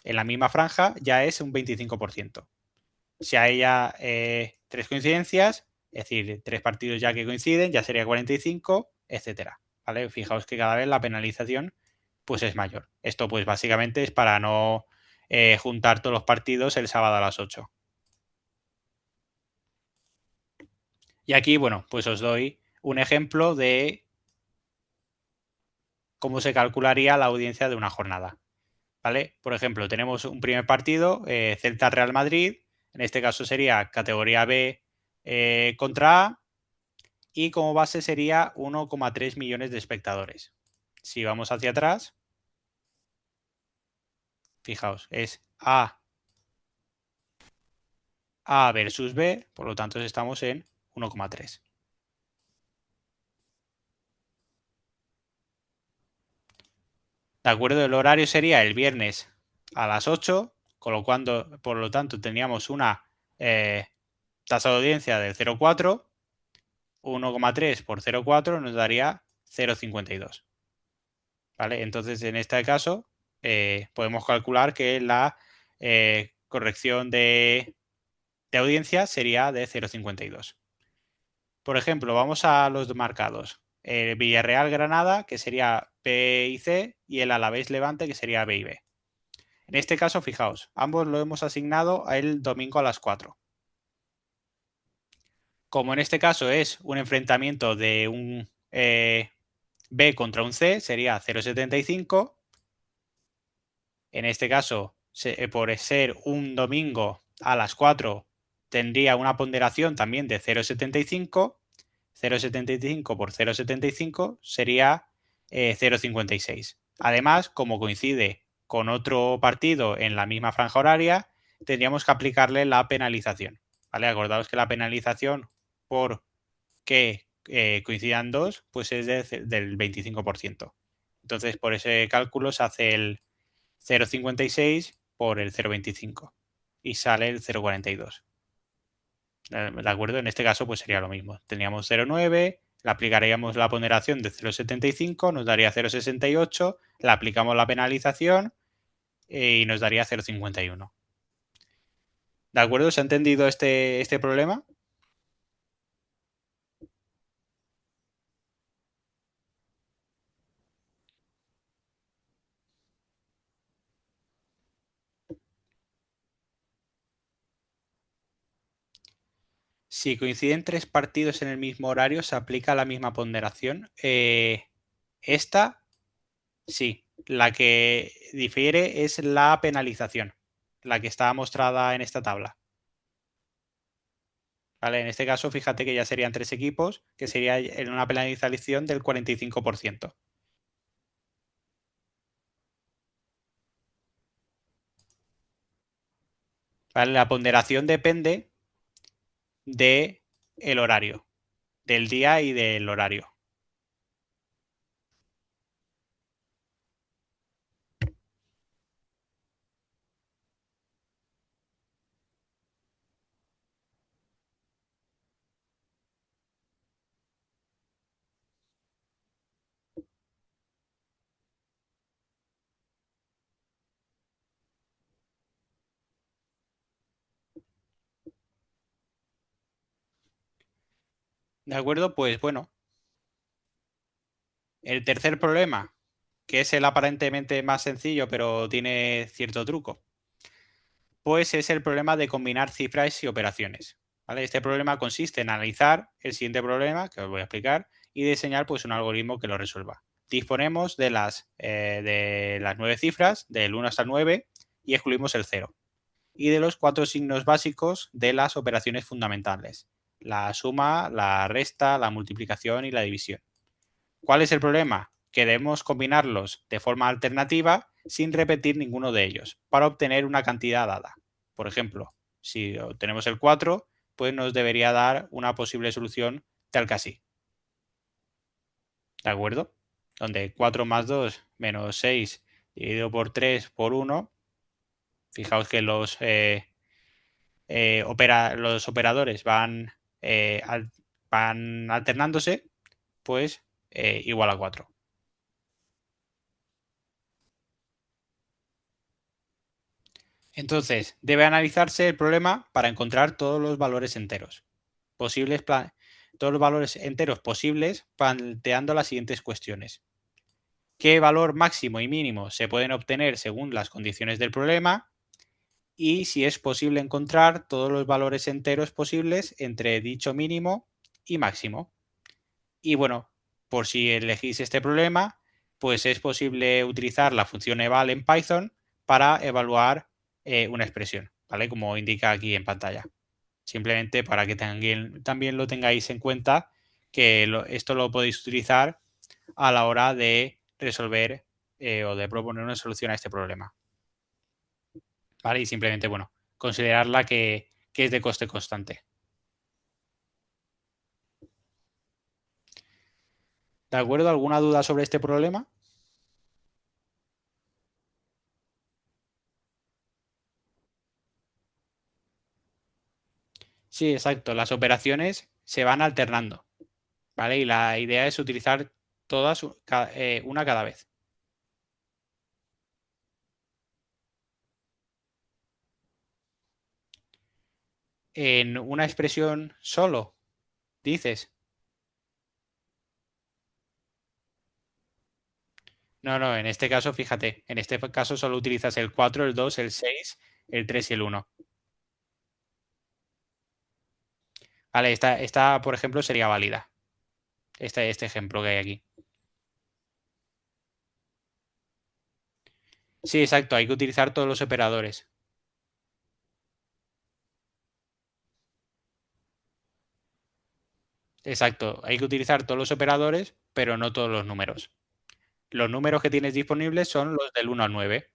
en la misma franja, ya es un 25%. Si hay ya tres coincidencias, es decir, tres partidos ya que coinciden, ya sería 45, etcétera. ¿Vale? Fijaos que cada vez la penalización pues es mayor. Esto pues básicamente es para no juntar todos los partidos el sábado a las 8. Y aquí, bueno, pues os doy un ejemplo de cómo se calcularía la audiencia de una jornada. ¿Vale? Por ejemplo, tenemos un primer partido, Celta-Real Madrid, en este caso sería categoría B contra A, y como base sería 1,3 millones de espectadores. Si vamos hacia atrás, fijaos, es A versus B, por lo tanto estamos en 1,3. ¿De acuerdo? El horario sería el viernes a las 8, por lo tanto teníamos una tasa de audiencia del 0,4, 1,3 por 0,4 nos daría 0,52. ¿Vale? Entonces, en este caso, podemos calcular que la corrección de audiencia sería de 0,52. Por ejemplo, vamos a los marcados. El Villarreal-Granada, que sería B y C, y el Alavés-Levante, que sería B y B. En este caso, fijaos, ambos lo hemos asignado el domingo a las 4. Como en este caso es un enfrentamiento de un B contra un C, sería 0,75. En este caso, por ser un domingo a las 4, tendría una ponderación también de 0,75. 0,75 por 0,75 sería 0,56. Además, como coincide con otro partido en la misma franja horaria, tendríamos que aplicarle la penalización. ¿Vale? Acordaos que la penalización por que coincidan dos, pues es del 25%. Entonces, por ese cálculo se hace el 0,56 por el 0,25 y sale el 0,42. ¿De acuerdo? En este caso, pues sería lo mismo. Tendríamos 0,9, le aplicaríamos la ponderación de 0,75, nos daría 0,68, le aplicamos la penalización y nos daría 0,51. ¿De acuerdo? ¿Se ha entendido este problema? Si coinciden tres partidos en el mismo horario, se aplica la misma ponderación. Esta, sí. La que difiere es la penalización, la que está mostrada en esta tabla. ¿Vale? En este caso, fíjate que ya serían tres equipos, que sería en una penalización del 45%. ¿Vale? La ponderación depende de el horario, del día y del horario. ¿De acuerdo? Pues bueno, el tercer problema, que es el aparentemente más sencillo, pero tiene cierto truco, pues es el problema de combinar cifras y operaciones. ¿Vale? Este problema consiste en analizar el siguiente problema, que os voy a explicar, y diseñar pues, un algoritmo que lo resuelva. Disponemos de las 9 cifras, del 1 hasta el 9, y excluimos el 0. Y de los 4 signos básicos de las operaciones fundamentales: la suma, la resta, la multiplicación y la división. ¿Cuál es el problema? Que debemos combinarlos de forma alternativa sin repetir ninguno de ellos para obtener una cantidad dada. Por ejemplo, si obtenemos el 4, pues nos debería dar una posible solución tal que así. ¿De acuerdo? Donde 4 más 2 menos 6 dividido por 3 por 1. Fijaos que los operadores van alternándose, pues igual a 4. Entonces, debe analizarse el problema para encontrar todos los valores enteros posibles, planteando las siguientes cuestiones: ¿qué valor máximo y mínimo se pueden obtener según las condiciones del problema? Y si es posible encontrar todos los valores enteros posibles entre dicho mínimo y máximo. Y bueno, por si elegís este problema, pues es posible utilizar la función eval en Python para evaluar una expresión, ¿vale? Como indica aquí en pantalla. Simplemente para que también lo tengáis en cuenta, que esto lo podéis utilizar a la hora de resolver o de proponer una solución a este problema, ¿vale? Y simplemente, bueno, considerarla que es de coste constante. ¿De acuerdo? ¿Alguna duda sobre este problema? Sí, exacto. Las operaciones se van alternando, ¿vale? Y la idea es utilizar todas una cada vez. En una expresión solo, dices. No, no, en este caso, fíjate, en este caso solo utilizas el 4, el 2, el 6, el 3 y el 1. Vale, esta, por ejemplo, sería válida. Este ejemplo que hay aquí. Sí, exacto, hay que utilizar todos los operadores. Exacto, hay que utilizar todos los operadores, pero no todos los números. Los números que tienes disponibles son los del 1 al 9.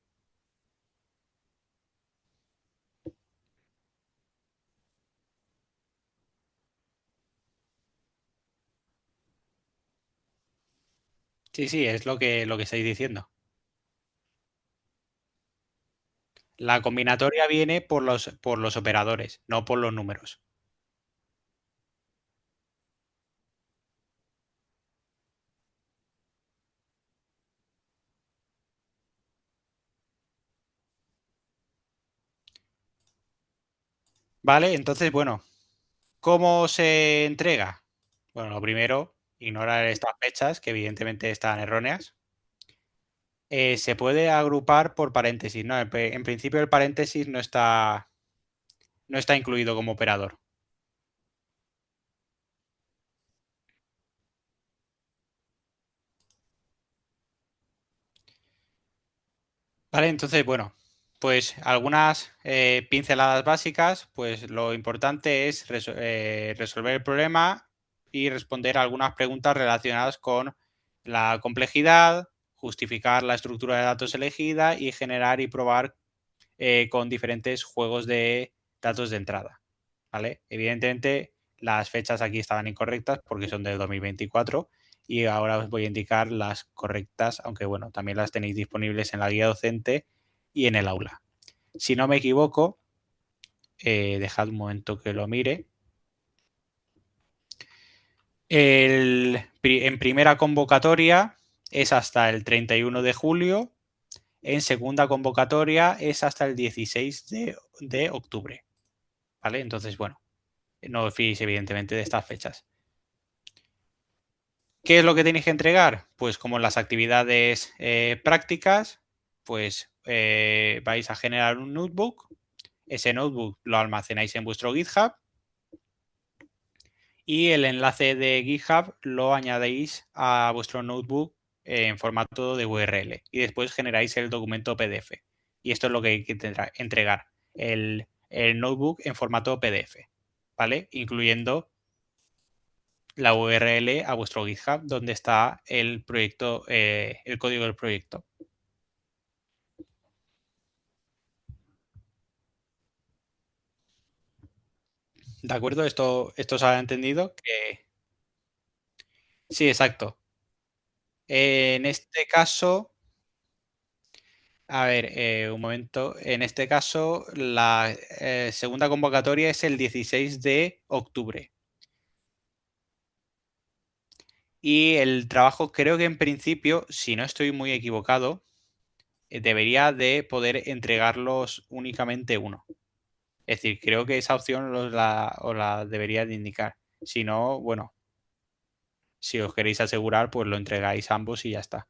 Sí, sí, es lo que estáis diciendo. La combinatoria viene por los operadores, no por los números. ¿Vale? Entonces, bueno, ¿cómo se entrega? Bueno, lo primero, ignorar estas fechas, que evidentemente están erróneas. Se puede agrupar por paréntesis, ¿no? En principio el paréntesis no está incluido como operador. Vale, entonces, bueno, pues algunas pinceladas básicas, pues lo importante es resolver el problema y responder a algunas preguntas relacionadas con la complejidad, justificar la estructura de datos elegida y generar y probar con diferentes juegos de datos de entrada, ¿vale? Evidentemente, las fechas aquí estaban incorrectas porque son del 2024 y ahora os voy a indicar las correctas, aunque bueno, también las tenéis disponibles en la guía docente y en el aula. Si no me equivoco, dejad un momento que lo mire. En primera convocatoria es hasta el 31 de julio, en segunda convocatoria es hasta el 16 de octubre, ¿vale? Entonces, bueno, no os fiéis evidentemente de estas fechas. ¿Qué es lo que tenéis que entregar? Pues como en las actividades prácticas, pues vais a generar un notebook. Ese notebook lo almacenáis en vuestro GitHub y el enlace de GitHub lo añadéis a vuestro notebook en formato de URL y después generáis el documento PDF. Y esto es lo que hay que entregar, el notebook en formato PDF, ¿vale? Incluyendo la URL a vuestro GitHub donde está el proyecto, el código del proyecto. ¿De acuerdo? Esto se ha entendido que sí, exacto. En este caso, a ver, un momento. En este caso, la segunda convocatoria es el 16 de octubre. Y el trabajo, creo que en principio, si no estoy muy equivocado, debería de poder entregarlos únicamente uno. Es decir, creo que esa opción os la debería de indicar. Si no, bueno, si os queréis asegurar, pues lo entregáis ambos y ya está.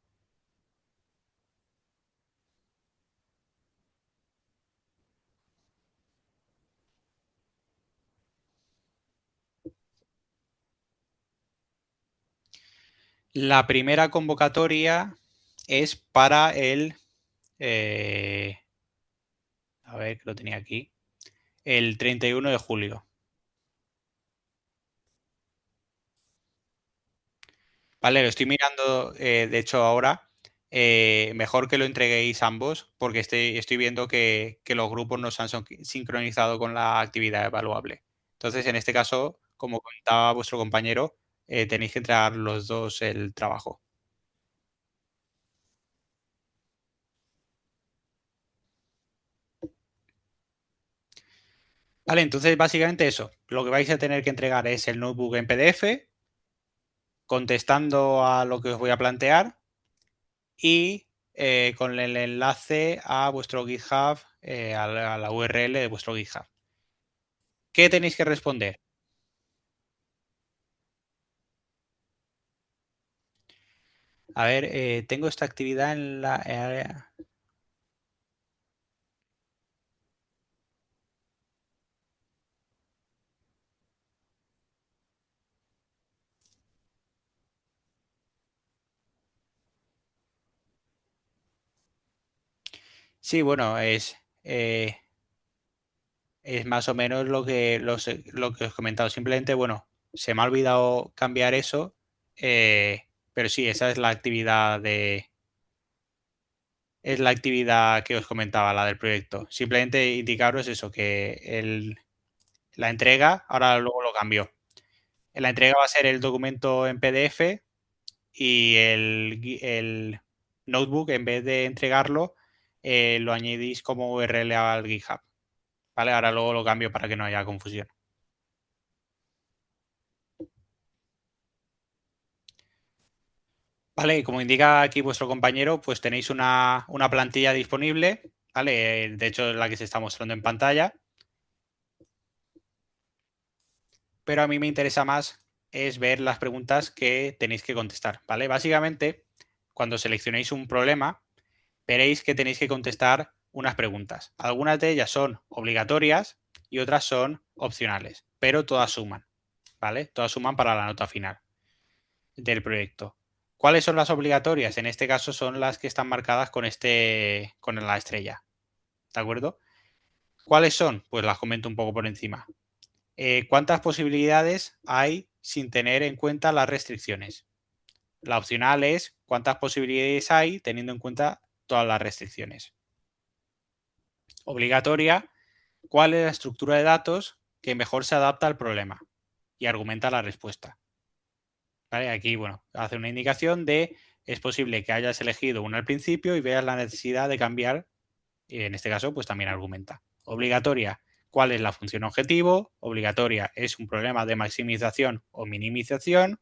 La primera convocatoria es para a ver, que lo tenía aquí, el 31 de julio. Vale, lo estoy mirando, de hecho, ahora. Mejor que lo entreguéis ambos, porque estoy viendo que los grupos no se han sincronizado con la actividad evaluable. Entonces, en este caso, como comentaba vuestro compañero, tenéis que entregar los dos el trabajo. Vale, entonces básicamente eso. Lo que vais a tener que entregar es el notebook en PDF, contestando a lo que os voy a plantear y con el enlace a vuestro GitHub, a la URL de vuestro GitHub. ¿Qué tenéis que responder? A ver, tengo esta actividad en la área. Sí, bueno, es más o menos lo que os he comentado. Simplemente, bueno, se me ha olvidado cambiar eso, pero sí, esa es la actividad es la actividad que os comentaba, la del proyecto. Simplemente indicaros eso, que la entrega, ahora luego lo cambio. La entrega va a ser el documento en PDF y el notebook, en vez de entregarlo, lo añadís como URL al GitHub. ¿Vale? Ahora luego lo cambio para que no haya confusión. Vale, como indica aquí vuestro compañero, pues tenéis una plantilla disponible, ¿vale? De hecho, es la que se está mostrando en pantalla. Pero a mí me interesa más es ver las preguntas que tenéis que contestar, ¿vale? Básicamente, cuando seleccionéis un problema, veréis que tenéis que contestar unas preguntas. Algunas de ellas son obligatorias y otras son opcionales, pero todas suman, ¿vale? Todas suman para la nota final del proyecto. ¿Cuáles son las obligatorias? En este caso son las que están marcadas con la estrella, ¿de acuerdo? ¿Cuáles son? Pues las comento un poco por encima. ¿Cuántas posibilidades hay sin tener en cuenta las restricciones? La opcional es cuántas posibilidades hay teniendo en cuenta todas las restricciones. Obligatoria, ¿cuál es la estructura de datos que mejor se adapta al problema? Y argumenta la respuesta. ¿Vale? Aquí, bueno, hace una indicación de es posible que hayas elegido una al principio y veas la necesidad de cambiar, y en este caso, pues también argumenta. Obligatoria, ¿cuál es la función objetivo? Obligatoria, es un problema de maximización o minimización.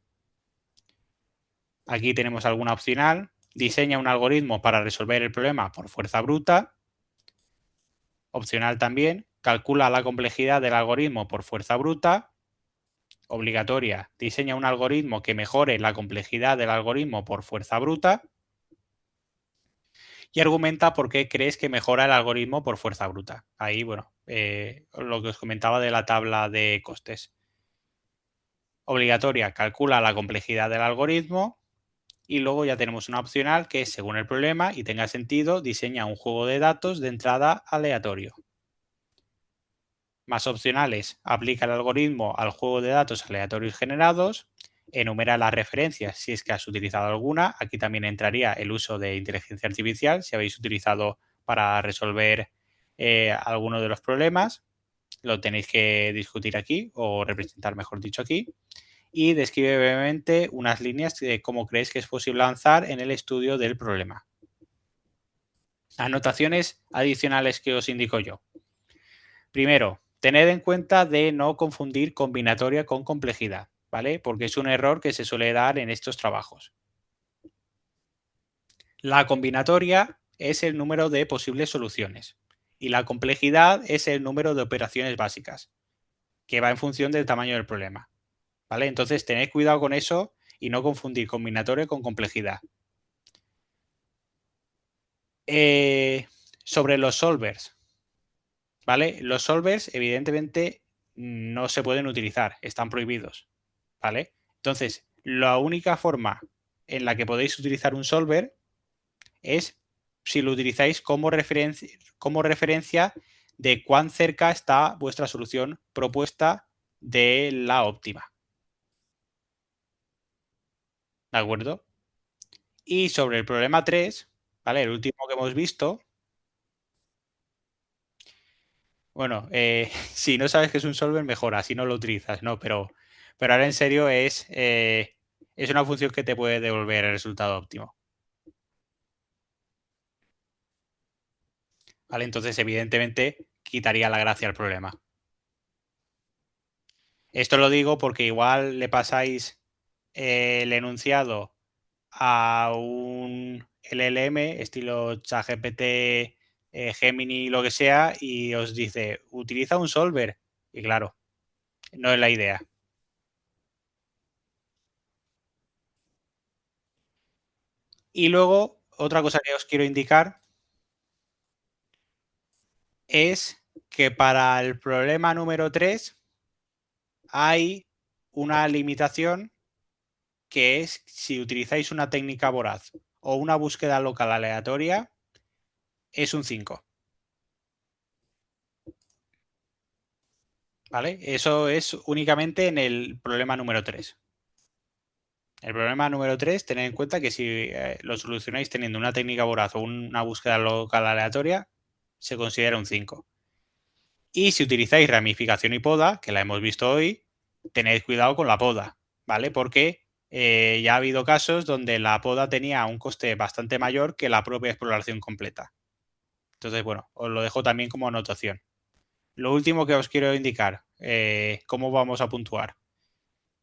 Aquí tenemos alguna opcional. Diseña un algoritmo para resolver el problema por fuerza bruta. Opcional también. Calcula la complejidad del algoritmo por fuerza bruta. obligatoria, diseña un algoritmo que mejore la complejidad del algoritmo por fuerza bruta. Y argumenta por qué crees que mejora el algoritmo por fuerza bruta. Ahí, bueno, lo que os comentaba de la tabla de costes. Obligatoria, calcula la complejidad del algoritmo. Y luego ya tenemos una opcional que es, según el problema y tenga sentido, diseña un juego de datos de entrada aleatorio. Más opcionales, aplica el algoritmo al juego de datos aleatorios generados, enumera las referencias si es que has utilizado alguna. Aquí también entraría el uso de inteligencia artificial si habéis utilizado para resolver alguno de los problemas. Lo tenéis que discutir aquí o representar, mejor dicho, aquí. Y describe brevemente unas líneas de cómo creéis que es posible avanzar en el estudio del problema. Anotaciones adicionales que os indico yo. Primero, tened en cuenta de no confundir combinatoria con complejidad, ¿vale? Porque es un error que se suele dar en estos trabajos. La combinatoria es el número de posibles soluciones y la complejidad es el número de operaciones básicas, que va en función del tamaño del problema, ¿vale? Entonces, tened cuidado con eso y no confundir combinatoria con complejidad. Sobre los solvers, ¿vale? Los solvers, evidentemente, no se pueden utilizar, están prohibidos, ¿vale? Entonces, la única forma en la que podéis utilizar un solver es si lo utilizáis como referencia de cuán cerca está vuestra solución propuesta de la óptima. ¿De acuerdo? Y sobre el problema 3, ¿vale? El último que hemos visto. Bueno, si no sabes que es un solver, mejor, así no lo utilizas, ¿no? Pero ahora en serio es una función que te puede devolver el resultado óptimo. ¿Vale? Entonces, evidentemente, quitaría la gracia al problema. Esto lo digo porque igual le pasáis el enunciado a un LLM, estilo ChatGPT, Gemini, lo que sea, y os dice, utiliza un solver. Y claro, no es la idea. Y luego, otra cosa que os quiero indicar es que para el problema número 3 hay una limitación que es si utilizáis una técnica voraz o una búsqueda local aleatoria, es un 5. ¿Vale? Eso es únicamente en el problema número 3. El problema número 3, tened en cuenta que si lo solucionáis teniendo una técnica voraz o una búsqueda local aleatoria, se considera un 5. Y si utilizáis ramificación y poda, que la hemos visto hoy, tened cuidado con la poda, ¿vale? Porque ya ha habido casos donde la poda tenía un coste bastante mayor que la propia exploración completa. Entonces, bueno, os lo dejo también como anotación. Lo último que os quiero indicar, cómo vamos a puntuar.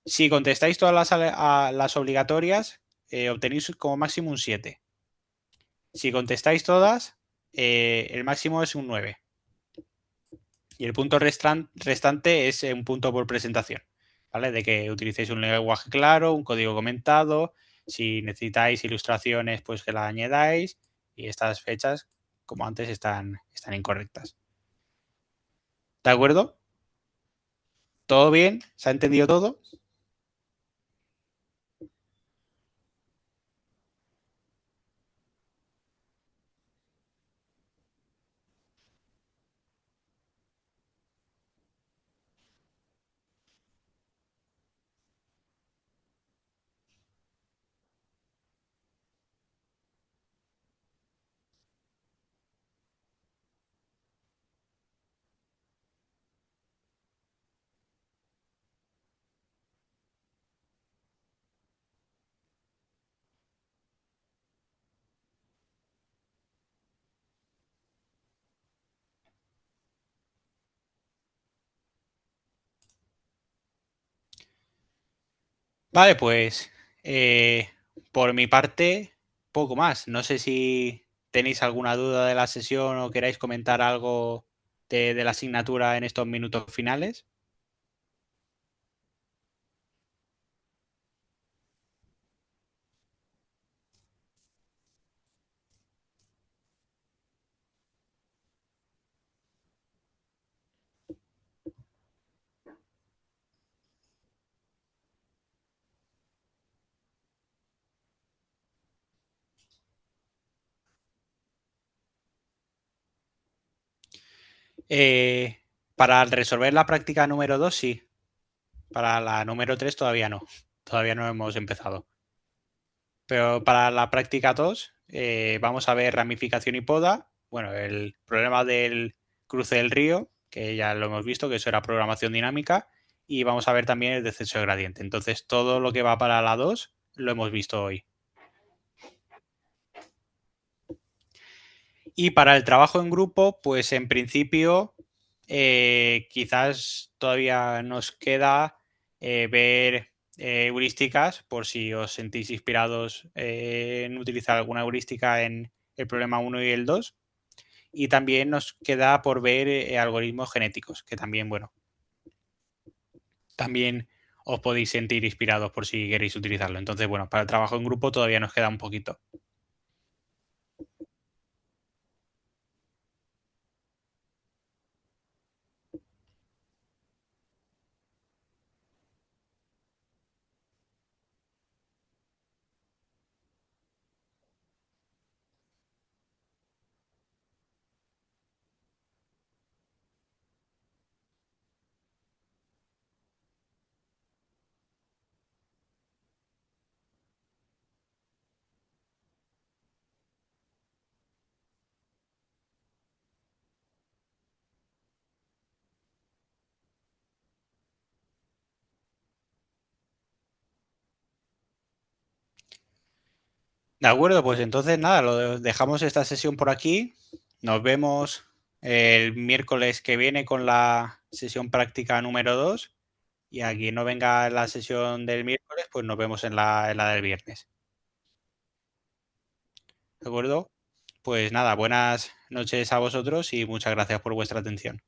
Si contestáis todas las obligatorias, obtenéis como máximo un 7. Si contestáis todas, el máximo es un 9. Y el punto restante es un punto por presentación, ¿vale? De que utilicéis un lenguaje claro, un código comentado. Si necesitáis ilustraciones, pues que las añadáis. Y estas fechas, como antes, están incorrectas. ¿De acuerdo? ¿Todo bien? ¿Se ha entendido todo? Vale, pues por mi parte, poco más. No sé si tenéis alguna duda de la sesión o queráis comentar algo de la asignatura en estos minutos finales. Para resolver la práctica número 2, sí. Para la número 3 todavía no. Todavía no hemos empezado. Pero para la práctica 2 vamos a ver ramificación y poda. Bueno, el problema del cruce del río, que ya lo hemos visto, que eso era programación dinámica. Y vamos a ver también el descenso de gradiente. Entonces, todo lo que va para la 2 lo hemos visto hoy. Y para el trabajo en grupo, pues en principio quizás todavía nos queda ver heurísticas por si os sentís inspirados en utilizar alguna heurística en el problema 1 y el 2. Y también nos queda por ver algoritmos genéticos, que también, bueno, también os podéis sentir inspirados por si queréis utilizarlo. Entonces, bueno, para el trabajo en grupo todavía nos queda un poquito. De acuerdo, pues entonces nada, lo dejamos esta sesión por aquí. Nos vemos el miércoles que viene con la sesión práctica número 2 y a quien no venga en la sesión del miércoles, pues nos vemos en la del viernes. ¿De acuerdo? Pues nada, buenas noches a vosotros y muchas gracias por vuestra atención.